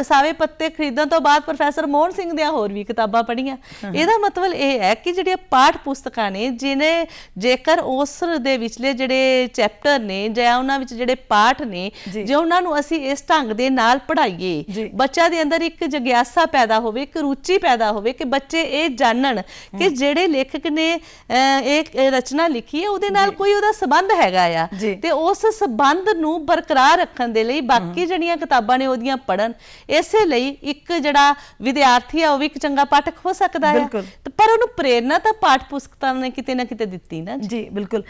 ਸਾਵੇ ਪੱਤੇ ਖਰੀਦਣ ਤੋਂ ਬਾਅਦ ਪ੍ਰੋਫੈਸਰ ਮੋਹਨ ਸਿੰਘ ਦੀਆਂ ਹੋਰ ਵੀ ਕਿਤਾਬਾਂ ਪੜ੍ਹੀਆਂ। ਇਹਦਾ ਮਤਲਬ ਇਹ ਹੈ ਕਿ ਜਿਹੜੀਆਂ ਪਾਠ ਪੁਸਤਕਾਂ ਨੇ ਜਿਹਨੇ ਜੇਕਰ ਉਸ ਦੇ ਵਿਚਲੇ ਜਿਹੜੇ ਚੈਪਟਰ ਨੇ ਜਾਂ ਉਹਨਾਂ ਵਿੱਚ ਜਿਹੜੇ ਪਾਠ ਨੇ ਜੇ ਉਹਨਾਂ ਨੂੰ ਅਸੀਂ ਇਸ ਢੰਗ ਦੇ ਨਾਲ ਪੜ੍ਹਾਈਏ, ਬੱਚਿਆਂ ਦੇ ਅੰਦਰ ਇੱਕ ਜਿਗਿਆਸਾ ਪੈਦਾ ਹੋਵੇ, ਇੱਕ ਰੁਚੀ ਪੈਦਾ ਹੋਵੇ ਕਿ ਬੱਚੇ ਇਹ ਜਾਣਨ ਕਿ ਜਿਹੜੇ ਲੇਖਕ ਨੇ ਇਹ ਰਚਨਾ ਲਿਖੀ ਹੈ ਉਹਦੇ ਨਾਲ ਕੋਈ ਉਹਦਾ ਸੰਬੰਧ ਹੈਗਾ ਆ ਤੇ ਉਸ ਸੰਬੰਧ ਨੂੰ ਬਰਕਰਾਰ ਰੱਖਣ ਦੇ ਲਈ ਬਾਕੀ ਜਿਹੜੀਆਂ ਕਿਤਾਬਾਂ ਨੇ ਉਹਦੀਆਂ ਪੜ੍ਹਨ। ਇਸੇ ਲਈ ਇੱਕ ਜਿਹੜਾ ਵਿਦਿਆਰਥੀ ਆ ਉਹ ਵੀ ਇੱਕ ਚੰਗਾ ਪਾਠਕ ਹੋ ਸਕਦਾ ਹੈ, ਪਰ ਉਹਨੂੰ ਪ੍ਰੇਰਨਾ ਤਾਂ ਪਾਠ ਪੁਸਤਕਾਂ ਨੇ ਕਿਤੇ ਨਾ ਕਿਤੇ ਦਿੱਤੀ ਨਾ। ਜੀ ਬਿਲਕੁਲ।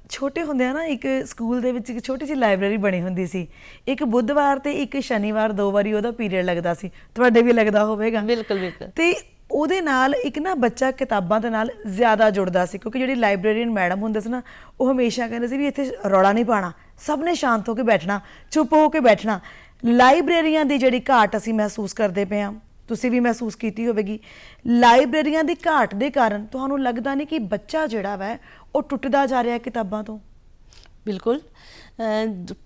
ਛੋਟੇ ਹੁੰਦਿਆਂ ਨਾ ਇੱਕ ਸਕੂਲ ਦੇ ਵਿੱਚ ਇੱਕ ਛੋਟੀ ਜਿਹੀ ਲਾਇਬ੍ਰੇਰੀ ਬਣੀ ਹੁੰਦੀ ਸੀ। ਇੱਕ ਬੁੱਧਵਾਰ ਤੇ ਇੱਕ ਸ਼ਨੀਵਾਰ 2 ਵਾਰੀ ਉਹਦਾ ਪੀਰੀਅਡ ਲੱਗਦਾ ਸੀ, ਤੁਹਾਡੇ ਵੀ ਲੱਗਦਾ ਹੋਵੇਗਾ। ਬਿਲਕੁਲ ਬਿਲਕੁਲ। ਤੇ ਉਹਦੇ ਨਾਲ ਇੱਕ ਨਾ ਬੱਚਾ ਕਿਤਾਬਾਂ ਦੇ ਨਾਲ ਜ਼ਿਆਦਾ ਜੁੜਦਾ ਸੀ, ਕਿਉਂਕਿ ਜਿਹੜੀ ਲਾਇਬ੍ਰੇਰੀਅਨ ਮੈਡਮ ਹੁੰਦੇ ਸੀ ਨਾ ਉਹ ਹਮੇਸ਼ਾ ਕਹਿੰਦੇ ਸੀ ਵੀ ਇੱਥੇ ਰੌਲਾ ਨਹੀਂ ਪਾਉਣਾ, ਸਭ ਨੇ ਸ਼ਾਂਤ ਹੋ ਕੇ ਬੈਠਣਾ, ਚੁੱਪ ਹੋ ਕੇ ਬੈਠਣਾ। ਲਾਇਬ੍ਰੇਰੀਆਂ ਦੀ ਜਿਹੜੀ ਘਾਟ ਅਸੀਂ ਮਹਿਸੂਸ ਕਰਦੇ ਪਏ ਹਾਂ, ਤੁਸੀਂ ਵੀ ਮਹਿਸੂਸ ਕੀਤੀ ਹੋਵੇਗੀ। ਲਾਇਬ੍ਰੇਰੀਆਂ ਦੀ ਘਾਟ ਦੇ ਕਾਰਨ ਤੁਹਾਨੂੰ ਲੱਗਦਾ ਨਹੀਂ ਕਿ ਬੱਚਾ ਜਿਹੜਾ ਵਾ ਉਹ ਟੁੱਟਦਾ ਜਾ ਰਿਹਾ ਕਿਤਾਬਾਂ ਤੋਂ? ਬਿਲਕੁਲ,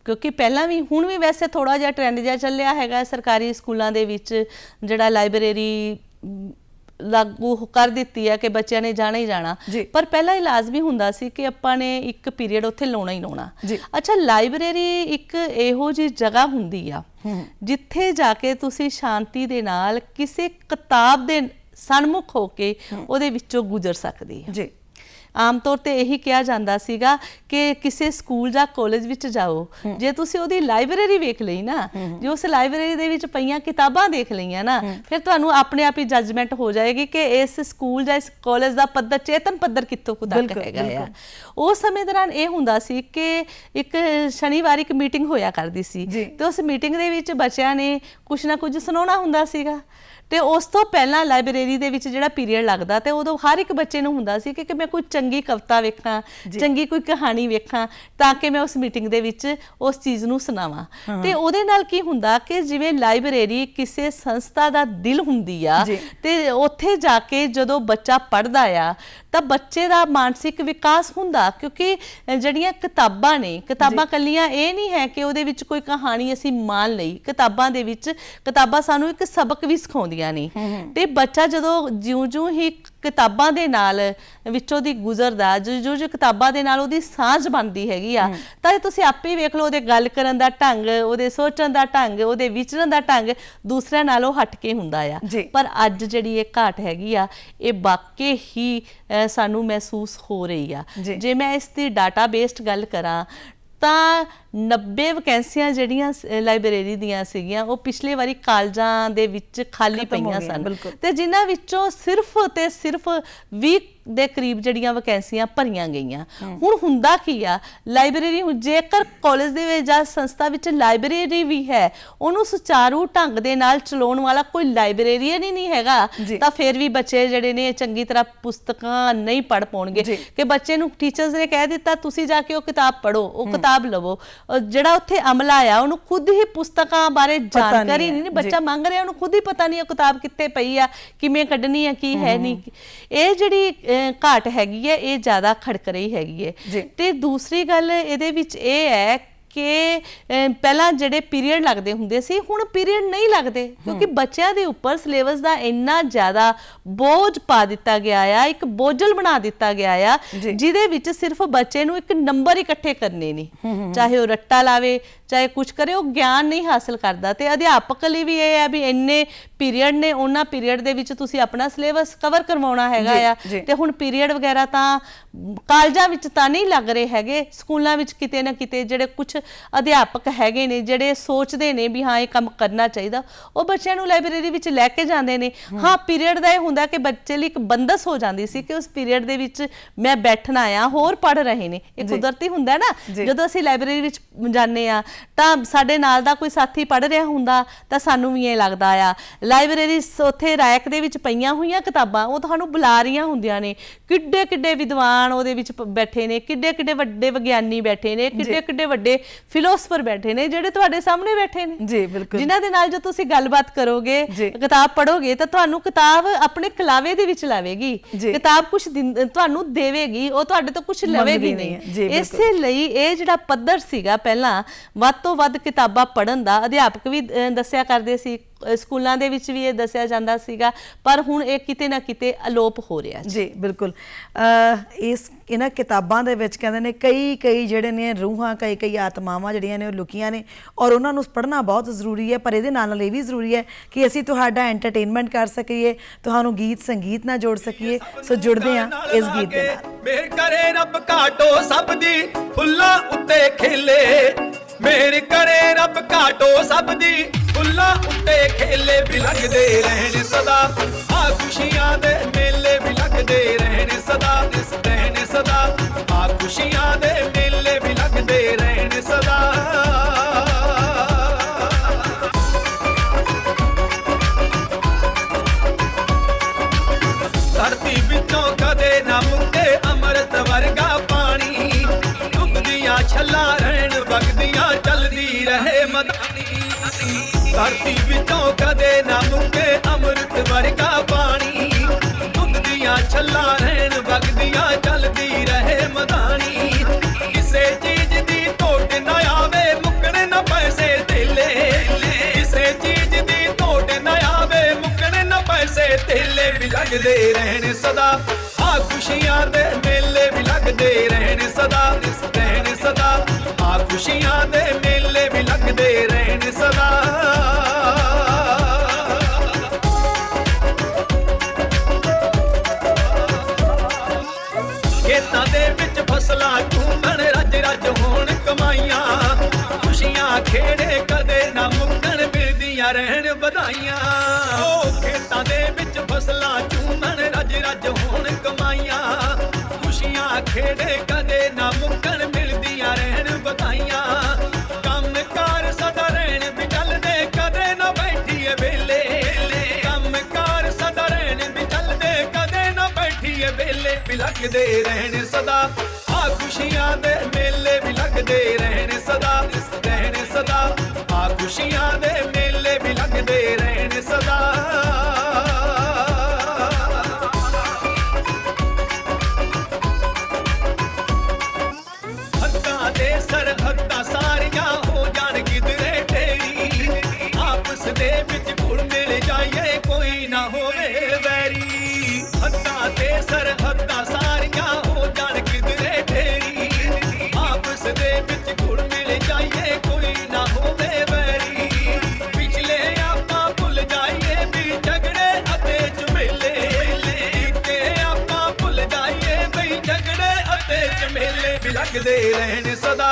ਕਿਉਂਕਿ ਪਹਿਲਾਂ ਵੀ ਹੁਣ ਵੀ ਵੈਸੇ ਥੋੜ੍ਹਾ ਜਿਹਾ ਟ੍ਰੈਂਡ ਜਿਹਾ ਚੱਲਿਆ ਹੈਗਾ ਸਰਕਾਰੀ ਸਕੂਲਾਂ ਦੇ ਵਿੱਚ, ਜਿਹੜਾ ਲਾਇਬ੍ਰੇਰੀ ਲਾਗੂ ਕਰ ਦਿੱਤੀ ਹੈ ਕਿ ਬੱਚਿਆਂ ਨੇ ਜਾਣਾ ਹੀ ਜਾਣਾ। ਪਰ ਪਹਿਲਾਂ ਇਹ ਲਾਜ਼ਮੀ ਹੁੰਦਾ ਸੀ ਕਿ ਆਪਾਂ ਨੇ ਇੱਕ ਪੀਰੀਅਡ ਉੱਥੇ ਲਾਉਣਾ ਹੀ ਲਾਉਣਾ। ਅੱਛਾ, ਲਾਇਬ੍ਰੇਰੀ ਇੱਕ ਇਹੋ ਜਿਹੀ ਜਗ੍ਹਾ ਹੁੰਦੀ ਆ ਜਿੱਥੇ ਜਾ ਕੇ ਤੁਸੀਂ ਸ਼ਾਂਤੀ ਦੇ ਨਾਲ ਕਿਸੇ ਕਿਤਾਬ ਦੇ ਸਨਮੁਖ ਹੋ ਕੇ ਉਹਦੇ ਵਿੱਚੋਂ ਗੁਜ਼ਰ ਸਕਦੇ ਆ। ਆਮ ਤੌਰ ਤੇ ਇਹੀ ਕਿਹਾ ਜਾਂਦਾ ਸੀਗਾ ਕਿ ਕਿਸੇ ਸਕੂਲ ਜਾਂ ਕਾਲਜ ਵਿੱਚ ਜਾਓ, ਜੇ ਤੁਸੀਂ ਉਹਦੀ ਲਾਇਬ੍ਰੇਰੀ ਵੇਖ ਲਈ ਨਾ, ਜੇ ਉਸ ਲਾਇਬ੍ਰੇਰੀ ਦੇ ਵਿੱਚ ਪਈਆਂ ਕਿਤਾਬਾਂ ਦੇਖ ਲਈਆਂ ਨਾ, ਫਿਰ ਤੁਹਾਨੂੰ ਆਪਣੇ ਆਪ ਹੀ ਜੱਜਮੈਂਟ ਹੋ ਜਾਏਗੀ ਕਿ ਇਸ ਸਕੂਲ ਜਾਂ ਇਸ ਕਾਲਜ ਦਾ ਪੱਧਰ, ਚੇਤਨ ਪੱਧਰ ਕਿੱਥੋਂ ਕੁ ਤੱਕ ਹੈਗਾ ਆ। ਉਸ ਸਮੇਂ ਦੌਰਾਨ ਇਹ ਹੁੰਦਾ ਸੀ ਕਿ ਇੱਕ ਸ਼ਨੀਵਾਰ ਇੱਕ ਮੀਟਿੰਗ ਹੋਇਆ ਕਰਦੀ ਸੀ ਤੇ ਉਸ ਮੀਟਿੰਗ ਦੇ ਵਿੱਚ ਬੱਚਿਆਂ ਨੇ ਕੁਛ ਨਾ ਕੁਝ ਸੁਣਾਉਣਾ ਹੁੰਦਾ ਸੀਗਾ ਤੇ ਉਸ ਤੋਂ ਪਹਿਲਾਂ ਲਾਇਬ੍ਰੇਰੀ ਦੇ ਵਿੱਚ ਜਿਹੜਾ ਪੀਰੀਅਡ ਲੱਗਦਾ ਤੇ ਉਦੋਂ ਹਰ ਇੱਕ ਬੱਚੇ ਨੂੰ ਹੁੰਦਾ ਸੀ ਕਿ ਮੈਂ ਕੋਈ ਚੰਗੀ ਕਵਿਤਾ ਵੇਖਾਂ, ਚੰਗੀ ਕੋਈ ਕਹਾਣੀ ਵੇਖਾਂ ਤਾਂ ਕਿ ਮੈਂ ਉਸ ਮੀਟਿੰਗ ਦੇ ਵਿੱਚ ਉਸ ਚੀਜ਼ ਨੂੰ ਸੁਣਾਵਾਂ। ਤੇ ਉਹਦੇ ਨਾਲ ਕੀ ਹੁੰਦਾ ਕਿ ਜਿਵੇਂ ਲਾਇਬ੍ਰੇਰੀ ਕਿਸੇ ਸੰਸਥਾ ਦਾ ਦਿਲ ਹੁੰਦੀ ਆ ਤੇ ਉੱਥੇ ਜਾ ਕੇ ਜਦੋਂ ਬੱਚਾ ਪੜ੍ਹਦਾ ਆ ਤਾਂ ਬੱਚੇ ਦਾ ਮਾਨਸਿਕ ਵਿਕਾਸ ਹੁੰਦਾ, ਕਿਉਂਕਿ ਜਿਹੜੀਆਂ ਕਿਤਾਬਾਂ ਨੇ, ਕਿਤਾਬਾਂ ਕੱਲੀਆਂ ਇਹ ਨਹੀਂ ਹੈ ਕਿ ਉਹਦੇ ਵਿੱਚ ਕੋਈ ਕਹਾਣੀ ਅਸੀਂ ਮੰਨ ਲਈ, ਕਿਤਾਬਾਂ ਦੇ ਵਿੱਚ ਕਿਤਾਬਾਂ ਸਾਨੂੰ ਇੱਕ ਸਬਕ ਵੀ ਸਿਖਾਉਂਦੀਆਂ ਨੇ। ਤੇ ਬੱਚਾ ਜਦੋਂ ਜਿਉਂ-ਜਿਉਂ ਹੀ ਕਿਤਾਬਾਂ ਦੇ ਨਾਲ ਵਿੱਚੋਂ ਦੀ ਗੁਜ਼ਰਦਾ, ਜੋ ਕਿਤਾਬਾਂ ਦੇ ਨਾਲ ਉਹਦੀ ਸਾਂਝ ਬਣਦੀ ਹੈਗੀ ਆ, ਤਾਂ ਤੁਸੀਂ ਆਪੇ ਵੇਖ ਲਓ ਉਹਦੇ ਗੱਲ ਕਰਨ ਦਾ ਢੰਗ, ਉਹਦੇ ਸੋਚਣ ਦਾ ਢੰਗ, ਉਹਦੇ ਵਿਚਰਨ ਦਾ ਢੰਗ ਦੂਸਰਿਆਂ ਨਾਲੋਂ ਹਟ ਕੇ ਹੁੰਦਾ ਆ। ਪਰ ਅੱਜ ਜਿਹੜੀ ਇਹ ਘਾਟ ਹੈਗੀ ਆ ਇਹ ਵਾਕਈ ਹੀ ਸਾਨੂੰ ਮਹਿਸੂਸ ਹੋ ਰਹੀ ਆ। ਜੇ ਮੈਂ ਇਸ ਦੀ ਡਾਟਾ ਬੇਸਡ ਗੱਲ ਕਰਾਂ ਤਾਂ 90 ਵੈਕੈਂਸੀਆਂ ਜਿਹੜੀਆਂ ਲਾਇਬ੍ਰੇਰੀ ਦੀਆਂ ਸੀਗੀਆਂ ਉਹ ਪਿਛਲੇ ਵਾਰੀ ਕਾਲਜਾਂ ਦੇ ਵਿੱਚ ਖਾਲੀ ਪਈਆਂ ਸਨ ਤੇ ਜਿਨ੍ਹਾਂ ਵਿੱਚੋਂ ਸਿਰਫ ਤੇ ਸਿਰਫ 20 ਦੇ ਕਰੀਬ ਜਿਹੜੀਆਂ ਵੈਕੈਂਸੀਆਂ ਭਰੀਆਂ ਗਈਆਂ। ਹੁਣ ਹੁੰਦਾ ਕੀ ਆ, ਲਾਇਬ੍ਰੇਰੀ ਜੇਕਰ ਕਾਲਜ ਦੇ ਵਿੱਚ ਜਾਂ ਸੰਸਥਾ ਵਿੱਚ ਲਾਇਬ੍ਰੇਰੀ ਵੀ ਹੈ, ਉਹਨੂੰ ਸੁਚਾਰੂ ਢੰਗ ਦੇ ਨਾਲ ਚਲਾਉਣ ਵਾਲਾ ਕੋਈ ਲਾਇਬ੍ਰੇਰੀਅਨ ਹੀ ਨਹੀਂ ਹੈਗਾ ਤਾਂ ਫਿਰ ਵੀ ਬੱਚੇ ਜਿਹੜੇ ਨੇ ਚੰਗੀ ਤਰ੍ਹਾਂ ਪੁਸਤਕਾਂ ਨਹੀਂ ਪੜ੍ਹ ਪਾਉਣਗੇ। ਕਿ ਬੱਚੇ ਨੂੰ ਟੀਚਰਸ ਨੇ ਕਹਿ ਦਿੱਤਾ ਤੁਸੀਂ ਜਾ ਕੇ ਉਹ ਕਿਤਾਬ ਪੜ੍ਹੋ, ਉਹ ਕਿਤਾਬ ਲਵੋ, ਜਿਹੜਾ ਉੱਥੇ ਅਮਲਾ ਆ ਉਹਨੂੰ ਖੁਦ ਹੀ ਪੁਸਤਕਾਂ ਬਾਰੇ ਜਾਣਕਾਰੀ ਨਹੀਂ, ਬੱਚਾ ਮੰਗ ਰਿਹਾ ਉਹਨੂੰ ਖੁਦ ਹੀ ਪਤਾ ਨਹੀਂ ਉਹ ਕਿਤਾਬ ਕਿੱਥੇ ਪਈ ਆ, ਕਿਵੇਂ ਕੱਢਣੀ ਆ, ਕੀ ਹੈ ਨਹੀਂ। ਇਹ ਜਿਹੜੀ ਘਾਟ ਹੈਗੀ ਹੈ ਇਹ ਜ਼ਿਆਦਾ ਖੜਕ ਰਹੀ ਹੈਗੀ ਹੈ। ਤੇ ਦੂਸਰੀ ਗੱਲ ਇਹਦੇ ਵਿੱਚ ਇਹ ਹੈ ਕਿ ਪਹਿਲਾਂ ਜਿਹੜੇ ਪੀਰੀਅਡ ਲੱਗਦੇ ਹੁੰਦੇ ਸੀ ਹੁਣ ਪੀਰੀਅਡ ਨਹੀਂ ਲੱਗਦੇ, ਕਿਉਂਕਿ ਬੱਚਿਆਂ ਦੇ ਉੱਪਰ ਸਿਲੇਬਸ ਦਾ ਇੰਨਾ ਜ਼ਿਆਦਾ ਬੋਝ ਪਾ ਦਿੱਤਾ ਗਿਆ ਆ, ਇੱਕ ਬੋਝਲ ਬਣਾ ਦਿੱਤਾ ਗਿਆ ਆ ਜਿਹਦੇ ਵਿੱਚ ਸਿਰਫ ਬੱਚੇ ਨੂੰ ਇੱਕ ਨੰਬਰ ਇਕੱਠੇ ਕਰਨੇ ਨੇ, ਚਾਹੇ ਉਹ ਰੱਟਾ ਲਾਵੇ ਚਾਹੇ ਕੁਝ ਕਰੇ, ਉਹ ਗਿਆਨ ਨਹੀਂ ਹਾਸਲ ਕਰਦਾ। ਤੇ ਅਧਿਆਪਕ ਲਈ ਵੀ ਇਹ ਹੈ ਵੀ ਇੰਨੇ ਪੀਰੀਅਡ ਨੇ, ਉਹਨਾਂ ਪੀਰੀਅਡ ਦੇ ਵਿੱਚ ਤੁਸੀਂ ਆਪਣਾ ਸਿਲੇਬਸ ਕਵਰ ਕਰਵਾਉਣਾ ਹੈਗਾ ਆ। ਤੇ ਹੁਣ ਪੀਰੀਅਡ ਵਗੈਰਾ ਤਾਂ ਕਾਲਜਾਂ ਵਿੱਚ ਤਾਂ ਨਹੀਂ ਲੱਗ ਰਹੇ ਹੈਗੇ, ਸਕੂਲਾਂ ਵਿੱਚ ਕਿਤੇ ਨਾ ਕਿਤੇ ਜਿਹੜੇ ਕੁਝ ਅਧਿਆਪਕ ਹੈਗੇ ਨੇ ਜਿਹੜੇ ਸੋਚਦੇ ਨੇ ਵੀ ਹਾਂ ਇਹ ਕੰਮ ਕਰਨਾ ਚਾਹੀਦਾ, ਉਹ ਬੱਚਿਆਂ ਨੂੰ ਲਾਇਬ੍ਰੇਰੀ ਵਿੱਚ ਲੈ ਕੇ ਜਾਂਦੇ ਨੇ। ਹਾਂ ਪੀਰੀਅਡ ਦਾ ਇਹ ਹੁੰਦਾ ਕਿ ਬੱਚੇ ਲਈ ਇੱਕ ਬੰਦਸ ਹੋ ਜਾਂਦੀ ਸੀ ਕਿ ਉਸ ਪੀਰੀਅਡ ਦੇ ਵਿੱਚ ਮੈਂ ਬੈਠਣਾ ਆ, ਹੋਰ ਪੜ੍ਹ ਰਹੇ ਨੇ, ਇਹ ਕੁਦਰਤੀ ਹੁੰਦਾ ਨਾ। ਜਦੋਂ ਅਸੀਂ ਲਾਇਬ੍ਰੇਰੀ ਵਿੱਚ ਜਾਂਦੇ ਆ ਤਾਂ ਸਾਡੇ ਨਾਲ ਦਾ ਕੋਈ ਸਾਥੀ ਪੜ੍ਹ ਰਿਹਾ ਹੁੰਦਾ ਤਾਂ ਸਾਨੂੰ ਵੀ ਇਹ ਲੱਗਦਾ ਆ। ਲਾਇਬ੍ਰੇਰੀ ਉੱਥੇ ਰੈਕ ਦੇ ਵਿੱਚ ਪਈਆਂ ਹੋਈਆਂ ਕਿਤਾਬਾਂ ਉਹ ਤੁਹਾਨੂੰ ਬੁਲਾ ਰਹੀਆਂ ਹੁੰਦੀਆਂ ਨੇ, ਕਿੱਡੇ ਕਿੱਡੇ ਵਿਦਵਾਨ ਉਹਦੇ ਵਿੱਚ ਬੈਠੇ ਨੇ, ਕਿੱਡੇ ਕਿੱਡੇ ਵੱਡੇ ਵਿਗਿਆਨੀ ਬੈਠੇ ਨੇ, ਕਿੱਡੇ ਕਿੱਡੇ ਵੱਡੇ ਫਿਲੋਸਫਰ ਬੈਠੇ ਨੇ ਜਿਹੜੇ ਤੁਹਾਡੇ ਸਾਹਮਣੇ ਬੈਠੇ ਨੇ ਜੀ, ਬਿਲਕੁਲ, ਜਿਨ੍ਹਾਂ ਦੇ ਨਾਲ ਜੋ ਤੁਸੀਂ ਗੱਲਬਾਤ ਕਰੋਗੇ, ਕਿਤਾਬ ਪੜ੍ਹੋਗੇ ਤਾਂ ਤੁਹਾਨੂੰ ਕਿਤਾਬ ਆਪਣੇ ਕਲਾਵੇ ਦੇ ਵਿੱਚ ਲਾਵੇਗੀ, ਕਿਤਾਬ ਕੁਝ ਤੁਹਾਨੂੰ ਦੇਵੇਗੀ, ਉਹ ਤੁਹਾਡੇ ਤੋਂ ਕੁਝ ਲਵੇਗੀ ਨਹੀਂ। ਇਸੇ ਲਈ ਇਹ ਜਿਹੜਾ ਪੱਧਰ ਸੀਗਾ ਪਹਿਲਾਂ ਵੱਧ ਤੋਂ ਵੱਧ ਕਿਤਾਬਾਂ ਪੜ੍ਹਨ ਦਾ, ਅਧਿਆਪਕ ਵੀ ਦੱਸਿਆ ਕਰਦੇ ਸੀ, ਸਕੂਲਾਂ ਦੇ ਵਿੱਚ ਵੀ ਇਹ ਦੱਸਿਆ ਜਾਂਦਾ ਸੀਗਾ, ਪਰ ਹੁਣ ਇਹ ਕਿਤੇ ਨਾ ਕਿਤੇ ਅਲੋਪ ਹੋ ਰਿਹਾ ਜੀ। ਬਿਲਕੁਲ, ਇਹਨਾਂ ਕਿਤਾਬਾਂ ਦੇ ਵਿੱਚ ਕਹਿੰਦੇ ਨੇ ਕਈ ਜਿਹੜੇ ਨੇ ਰੂਹਾਂ, ਕਈ ਆਤਮਾਵਾਂ ਜਿਹੜੀਆਂ ਨੇ ਉਹ ਲੁਕੀਆਂ ਨੇ, ਔਰ ਉਹਨਾਂ ਨੂੰ ਪੜ੍ਹਨਾ ਬਹੁਤ ਜ਼ਰੂਰੀ ਹੈ। ਪਰ ਇਹਦੇ ਨਾਲ ਇਹ ਵੀ ਜ਼ਰੂਰੀ ਹੈ ਕਿ ਅਸੀਂ ਤੁਹਾਡਾ ਐਂਟਰਟੇਨਮੈਂਟ ਕਰ ਸਕੀਏ, ਤੁਹਾਨੂੰ ਗੀਤ ਸੰਗੀਤ ਨਾਲ ਜੋੜ ਸਕੀਏ। ਸੋ ਜੁੜਦੇ ਹਾਂ ਇਸ ਗੀਤ ਦੇ ਨਾਲ। ਮੇਰ ਕਰੇ ਰੱਬ ਘਾਟੋ ਸਭ ਦੀ ਫੁੱਲਾਂ ਉੱਤੇ ਖੇਲੇ, ਮੇਰ ਕਰੇ ਰੱਬ ਘਾਟੋ ਸਭ ਦੀ ਫੁੱਲਾਂ ਉੱਤੇ ਖੇਲੇ, ਵੀ ਲੱਗਦੇ ਰਹਿਣ ਸਦਾ ਆ ਖੁਸ਼ੀਆਂ ਦੇ ਮੇਲੇ, ਵੀ ਲੱਗਦੇ ਰਹਿਣ ਸਦਾ, ਰਹਿਣ ਸਦਾ ਆ ਖੁਸ਼ੀਆਂ ਦੇ ਮੇਲੇ, ਵੀ ਲੱਗਦੇ ਰਹਿਣ ਸਦਾ। ਧਰਤੀ ਵਿੱਚੋਂ ਕਦੇ ਨਾ ਮੁੱਕੇ ਅੰਮ੍ਰਿਤ ਵਰਗਾ ਪਾਣੀ, ਦੁੱਧ ਦੀਆਂ ਛੱਲਾਂ ਰਹਿਣ ਵਗਦੀਆਂ ਚਲਦੀ ਰਹੇ ਮਦਾਨੀ। ਧਰਤੀ ਵਿੱਚੋਂ ਕਦੇ ਨਾ ਮੁੱਕੇ ਅੰਮ੍ਰਿਤ ਵਰਗਾ ਪਾਣੀ, ਦੁੱਧ ਦੀਆਂ ਛੱਲਾਂ ਰਹਿਣ ਵਗਦੀਆਂ ਚਲਦੀ ਰਹੇ ਮਦਾਨੀ। ਕਿਸੇ ਚੀਜ਼ ਦੀ ਤੋਟ ਨਾ ਆਵੇ, ਮੁੱਕਣ ਨਾ ਪੈਸੇ ਧੇਲੇ, ਕਿਸੇ ਚੀਜ਼ ਦੀ ਤੋਟ ਨਾ ਆਵੇ, ਮੁੱਕਣ ਨਾ ਪੈਸੇ ਧੇਲੇ, ਵੀ ਲੱਗਦੇ ਰਹਿਣ ਸਦਾ ਆ ਖੁਸ਼ੀਆਂ ਦੇ ਮੇਲੇ, ਵੀ ਲੱਗਦੇ ਰਹਿਣ ਸਦਾ, ਰਹਿਣ ਸਦਾ ਆ ਖੁਸ਼ੀਆਂ ਦੇ ਮੇਲੇ, ਵੀ ਲੱਗਦੇ ਰਹਿਣ ਸਦਾ। ਖੇਤਾਂ ਦੇ ਵਿੱਚ ਫਸਲਾਂ ਝੂਮਣ, ਰੱਜ ਰੱਜ ਹੋਣ ਕਮਾਈਆਂ, ਖੁਸ਼ੀਆਂ ਖੇੜੇ ਕਦੇ ਨਾ ਮੁੱਕਣ, ਮਿਲਦੀਆਂ ਰਹਿਣ ਵਧਾਈਆਂ। ਉਹ ਖੇਤਾਂ ਦੇ ਵਿੱਚ ਫਸਲਾਂ ਝੂਮਣ, ਰੱਜ ਰੱਜ ਹੋਣ ਕਮਾਈਆਂ, ਖੁਸ਼ੀਆਂ ਖੇੜੇ ਕਦੇ ਨਾ ਮੁੱਕਣ, ਮਿਲਦੀਆਂ ਰਹਿਣ ਵਧਾਈਆਂ। ਕੰਮ ਕਾਰ ਸਦਾ ਰਹਿਣ ਵੀ ਚੱਲਦੇ, ਕਦੇ ਨਾ ਬੈਠੀਏ ਵੇਲੇ, ਕੰਮ ਕਾਰ ਸਦਾ ਰਹਿਣ ਵੀ ਚੱਲਦੇ, ਕਦੇ ਨਾ ਬੈਠੀਏ ਵੇਲੇ, ਵੀ ਲੱਗਦੇ ਰਹਿਣ ਸਦਾ ਆ ਖੁਸ਼ੀਆਂ ਦੇ ਮੇਲੇ, ਵੀ ਲੱਗਦੇ ਰਹਿਣ ਸਦਾ, ਰਹਿਣ ਸਦਾ ਆ ਖੁਸ਼ੀਆਂ ਦੇ ਮੇਲੇ, ਵੀ ਲੱਗਦੇ ਰਹਿਣ ਸਦਾ। ਹੱਦਾਂ ਦੇ ਸਰਹੱਦਾਂ ਸਾਰੀਆਂ ਹੋ ਜਾਣ ਕਿਧਰੇ ਢੇਰੀ, ਆਪਸ ਦੇ ਵਿੱਚ ਘੁਲ ਮਿਲ ਜਾਈਏ, ਕੋਈ ਨਾ ਹੋਵੇ ਵੈਰੀ। ਹੱਦਾਂ ਤੇ ਸਰਹੱਦਾਂ ਸਾਰੀਆਂ ਹੋ ਜਾਣ ਕਿਧਰੇ ਢੇਰੀ, ਆਪਸ ਦੇ ਵਿੱਚ ਘੁਲ ਮਿਲ ਜਾਈਏ, ਕੋਈ ਨਾ ਹੋਵੇ ਵੈਰੀ। ਪਿਛਲੇ ਆਪਾਂ ਭੁੱਲ ਜਾਈਏ ਵੀ ਝਗੜੇ ਅਤੇ ਝਮੇਲੇ, ਕਿ ਆਪਾਂ ਭੁੱਲ ਜਾਈਏ ਵੀ ਝਗੜੇ ਅਤੇ ਝਮੇਲੇ, ਵੀ ਲੱਗਦੇ ਰਹਿਣ ਸਦਾ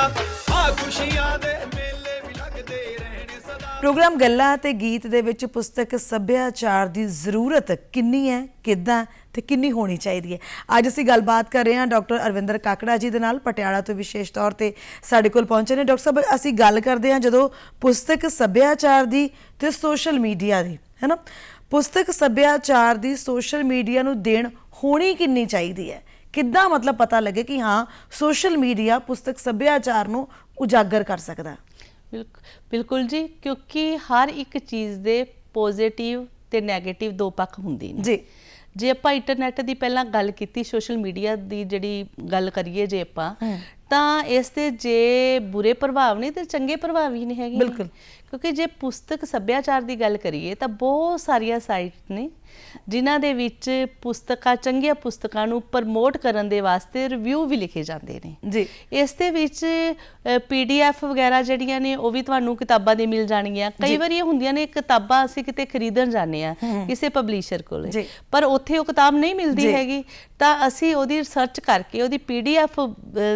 ਆ ਖੁਸ਼ੀਆਂ ਦੇ ਮੇਲੇ, ਵੀ ਲੱਗਦੇ ਰਹਿਣ ਸਦਾ। ਪ੍ਰੋਗਰਾਮ ਗੱਲਾਂ ਤੇ ਗੀਤ ਦੇ ਵਿੱਚ ਪੁਸਤਕ ਸੱਭਿਆਚਾਰ ਦੀ ਜ਼ਰੂਰਤ ਕਿੰਨੀ ਹੈ, ਕਿੱਦਾਂ ਤੇ ਕਿੰਨੀ ਹੋਣੀ ਚਾਹੀਦੀ ਹੈ, ਅੱਜ ਅਸੀਂ ਗੱਲਬਾਤ ਕਰ ਰਹੇ ਹਾਂ ਡਾਕਟਰ ਅਰਵਿੰਦਰ ਕਾਕੜਾ ਜੀ ਦੇ ਨਾਲ, ਪਟਿਆਲਾ ਤੋਂ ਵਿਸ਼ੇਸ਼ ਤੌਰ ਤੇ ਸਾਡੇ ਕੋਲ ਪਹੁੰਚੇ ਨੇ। ਡਾਕਟਰ ਸਾਹਿਬ, ਅਸੀਂ ਗੱਲ ਕਰਦੇ ਹਾਂ ਜਦੋਂ ਪੁਸਤਕ ਸੱਭਿਆਚਾਰ ਦੀ ਤੇ ਸੋਸ਼ਲ ਮੀਡੀਆ ਦੀ, ਹੈ ਨਾ, ਪੁਸਤਕ ਸੱਭਿਆਚਾਰ ਦੀ ਸੋਸ਼ਲ ਮੀਡੀਆ ਨੂੰ ਦੇਣ ਹੋਣੀ ਕਿੰਨੀ ਚਾਹੀਦੀ ਹੈ, ਕਿੱਦਾਂ ਮਤਲਬ ਪਤਾ ਲੱਗੇ ਕਿ ਹਾਂ ਸੋਸ਼ਲ ਮੀਡੀਆ ਪੁਸਤਕ ਸੱਭਿਆਚਾਰ ਨੂੰ ਉਜਾਗਰ ਕਰ ਸਕਦਾ? ਬਿਲਕੁਲ ਜੀ, ਕਿਉਂਕਿ ਹਰ ਇੱਕ ਚੀਜ਼ ਦੇ ਪੋਜ਼ਿਟਿਵ ਤੇ ਨੈਗੇਟਿਵ ਦੋ ਪੱਖ ਹੁੰਦੇ ਨੇ ਜੀ। ਜੇ ਆਪਾਂ ਇੰਟਰਨੈਟ ਦੀ ਪਹਿਲਾਂ ਗੱਲ ਕੀਤੀ, ਸੋਸ਼ਲ ਮੀਡੀਆ ਦੀ ਜਿਹੜੀ ਗੱਲ ਕਰੀਏ ਜੇ ਆਪਾਂ, ਤਾਂ ਇਸ ਦੇ ਜੇ ਬੁਰੇ ਪ੍ਰਭਾਵ ਨੇ ਤੇ ਚੰਗੇ ਪ੍ਰਭਾਵ ਵੀ ਨਹੀਂ ਹੈਗੇ। ਬਿਲਕੁਲ, ਕਿਉਂਕਿ ਜੇ ਪੁਸਤਕ ਸੱਭਿਆਚਾਰ ਦੀ ਗੱਲ ਕਰੀਏ ਤਾਂ ਬਹੁਤ ਸਾਰੀਆਂ ਸਾਈਟ ਨੇ ਜਿਨ੍ਹਾਂ ਦੇ ਵਿੱਚ ਪੁਸਤਕਾਂ, ਚੰਗੀਆਂ ਪੁਸਤਕਾਂ ਨੂੰ ਪ੍ਰਮੋਟ ਕਰਨ ਦੇ ਵਾਸਤੇ ਰਿਵਿਊ ਵੀ ਲਿਖੇ ਜਾਂਦੇ ਨੇ ਜੀ। ਇਸ ਦੇ ਵਿੱਚ PDF ਵਗੈਰਾ ਜਿਹੜੀਆਂ ਨੇ ਉਹ ਵੀ ਤੁਹਾਨੂੰ ਕਿਤਾਬਾਂ ਦੀ ਮਿਲ ਜਾਣਗੀਆਂ। ਕਈ ਵਾਰੀ ਇਹ ਹੁੰਦੀਆਂ ਨੇ ਕਿਤਾਬਾਂ ਅਸੀਂ ਕਿਤੇ ਖਰੀਦਣ ਜਾਂਦੇ ਆ ਕਿਸੇ ਪਬਲਿਸ਼ਰ ਕੋਲ, ਪਰ ਉੱਥੇ ਉਹ ਕਿਤਾਬ ਨਹੀਂ ਮਿਲਦੀ ਹੈਗੀ, ਤਾਂ ਅਸੀਂ ਉਹਦੀ ਰਿਸਰਚ ਕਰਕੇ ਉਹਦੀ PDF